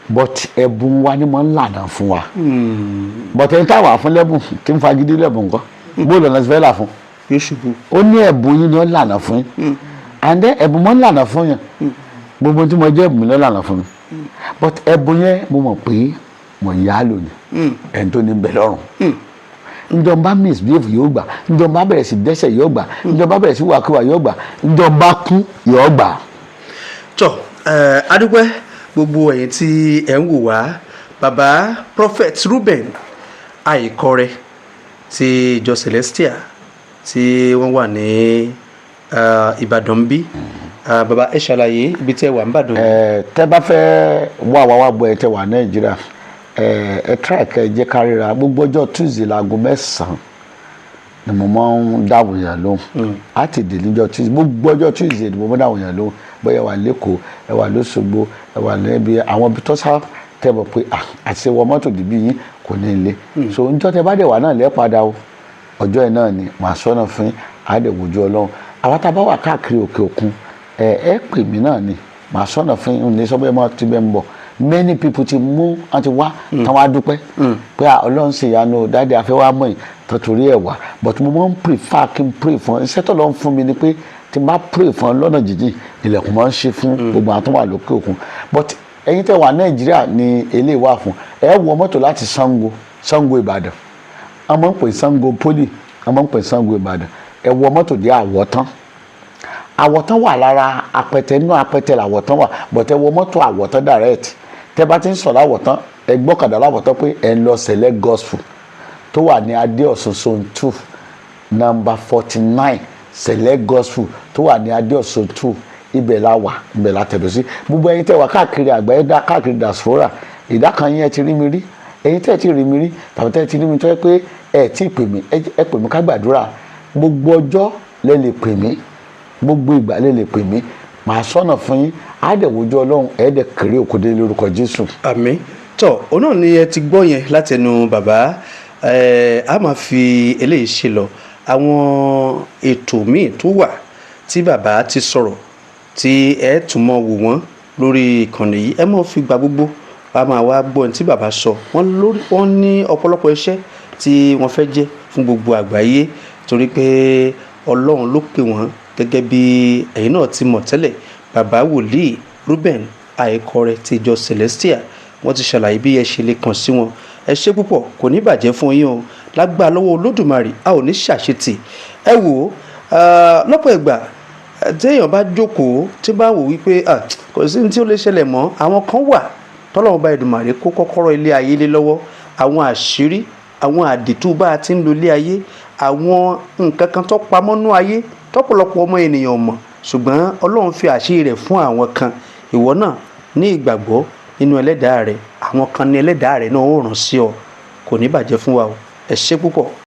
but ẹ̀bùn wa ni mo ń lànà fún wa but ẹni táwa fún lẹ́bùn tí ń fagídí lẹ́bùn nǹkan bóòlù ọ̀nà ti fẹ́ là fún ó ní ẹ̀bùn yín ni ó lànà fún yín and then ẹ̀bùn mọ́ ń lànà fún yẹn gbogbo tí mo jẹ́ ẹ̀bùn ló lànà fún mi but ẹ̀bùn yẹn mo mọ̀ pé mo yá lónìí ẹni tó ní bẹ̀ lọ́rùn njọba misbehave yóò gbà njọba bẹ̀rẹ̀ sí dẹ́ṣẹ̀ yóò gbà njọba bẹ̀rẹ̀ sí wàkíwà yóò gbà njọba kú yóò gbà. tọ́ adúpẹ́ gbogbo ẹ̀yin tí ẹ̀ ń wò wá bàbá prophet Reuben Àìkọrẹ ti ìjọ Celestial tí wọ́n wà ní Ìbàdàn bí bàbá ẹ ṣàlàyé ibi tí ẹ wà ń bàdàn. tẹ́ bá fẹ́ wá bọ̀ ẹ tẹ́ wà Nàìjíríà ẹ try kẹ́ jẹ́ kárìíra gbogbo ọjọ́ Tuesday láago 9 ni mo máa ń dáhùn yàn lóhùn á ti dè níjọ́ Tuesday gbogbo ọjọ́ Tuesday ni mo máa ń dáhùn yàn lóhùn bóyá wà lẹ́kọ̀ọ́ ẹ wà lóṣogbo ẹ wà lẹ́bi àwọn ibi tó sá tẹ́ bọ̀ pé àti wọ mọ́tò dìbí yín kò ní ilé so níjọ́ tẹ́ bá dẹ̀ wà náà lẹ́ padà o ọjọ́ yẹn náà ni màá sọ́nà fún àdèwòjú Ọlọ́run àwọn tá a bá wà káàkiri òkè òkun ẹ pè mí náà ni màá sọ́nà fún ní sọ́bẹ̀ mọ́ ti bẹ́ẹ̀ ń bọ̀ many people ti mú wọn ti wá tán wá dúpẹ́ pé Ọlọ́run ṣe ìyanu dáadé afẹ́ wá mọ̀ yìí tọ́tòrí ẹ̀ wá but mo máa ń prefer kí n pray fún iṣẹ́ tó lọ́n fún mi ni pé tí n bá pray fún lọ́nà jíjìn ilẹ̀kùn máa ń ṣe fún gbogbo àwọn tó wà lókè òkun but ẹ̀yin tẹ́ wà Nàìjíríà ni eléyìí wà fún ẹ wọ mọ́tò láti Ṣàngó Ìbàdàn a máa ń pè Ṣàngó Poli a máa ń pè Ṣàngó Ìbàdàn ẹ wọ mọ́tò dé àwọ̀tán wà lára apẹtẹ inú apẹtẹ làwọ̀tán wà but ẹ wọ mọ́tò àwọ̀tán direct tẹ́ bá ti ń sọ̀rọ̀ àwọ̀tán ẹ gbọ́kàdá láwọ̀tán pé ẹ ń lọ Select Gospel tó wà ní Adéọ̀sùn Zone 2 number 49 Select Gospel tó wà ní Adéọ̀sùn 2 ibẹ̀ la wà ibẹ̀ la tẹ̀dọ̀ sí gbogbo ẹ̀yin tẹ́ wà káàkiri àgbáyé káàkiri diaspora ìdá kan yín ẹ ti rí mi rí ẹ̀yin tẹ́ ẹ ti rí mi rí tàbí tẹ́ ẹ ti rí mi tó yẹ pé ẹ ti pè mí ẹ pè mí ká gbàdúrà gbogbo ọjọ́ lẹ lè pè mí gbogbo ìgbà lè pè mí màá sọ́nà fún yín àdẹ̀wòjú Ọlọ́run ẹ̀ẹ́dẹ̀ kéré òkúdé lórúkọ Jésù. àmín tọ́ òun náà ni ẹ ti gbọ́ yẹn látẹnu bàbá a máa fi eléyìí ṣe lọ àwọn ètò míì tó wà tí bàbá ti sọ̀rọ̀ tí ẹ tún mọ̀ wò wọ́n lórí ìkànnì yìí ẹ mọ̀ fi gba gbogbo a máa wá gbọ́ ohun tí bàbá sọ wọ́n ní ọ̀pọ̀lọpọ̀ iṣẹ́ tí wọ́n fẹ́ jẹ́ fún gbogbo àgbáyé torí pé Ọlọ́run ló pè wọ́n gẹ́gẹ́ bí ẹ̀yin náà ti mọ̀ tẹ́lẹ̀ bàbá wòlíì Reuben Àìkọrẹ ti ìjọ Celestial wọ́n ti ṣàlàyé bí ẹ ṣe lè kàn sí wọn ẹ ṣé púpọ̀ kò ní bàjẹ́ fún yín o lágbára lọ́wọ́ Olódùmarè a ò ní ṣàṣetì ẹ wò ó lọ́pọ̀ ìgbà téèyàn bá jókòó tí bá wò wípé kò sí ní tí ó lè ṣẹlẹ̀ mọ́ àwọn kan wà tọ́lọ́run bá Èdùmàrè kó kọ́kọ́rọ́ ilé ayé lé lọ́wọ́ àwọn àṣírí àwọn àdìtú bá a ti ń lo ilé ayé àwọn nǹkan kan tó pamọ́ nú ayé tọ́pọ̀lọpọ̀ ọmọ ènìyàn mọ̀ ṣùgbọ́n Ọlọ́run fi àṣírí rẹ̀ fún àwọn kan ìwọ náà ní ìgbàgbọ́ nínú ẹlẹ́dàá rẹ̀ àwọn kan ní ẹlẹ́dàá rẹ̀ náà ó ràn sí ọ kò ní bàjẹ́ fún wa o ẹ ṣé púpọ̀.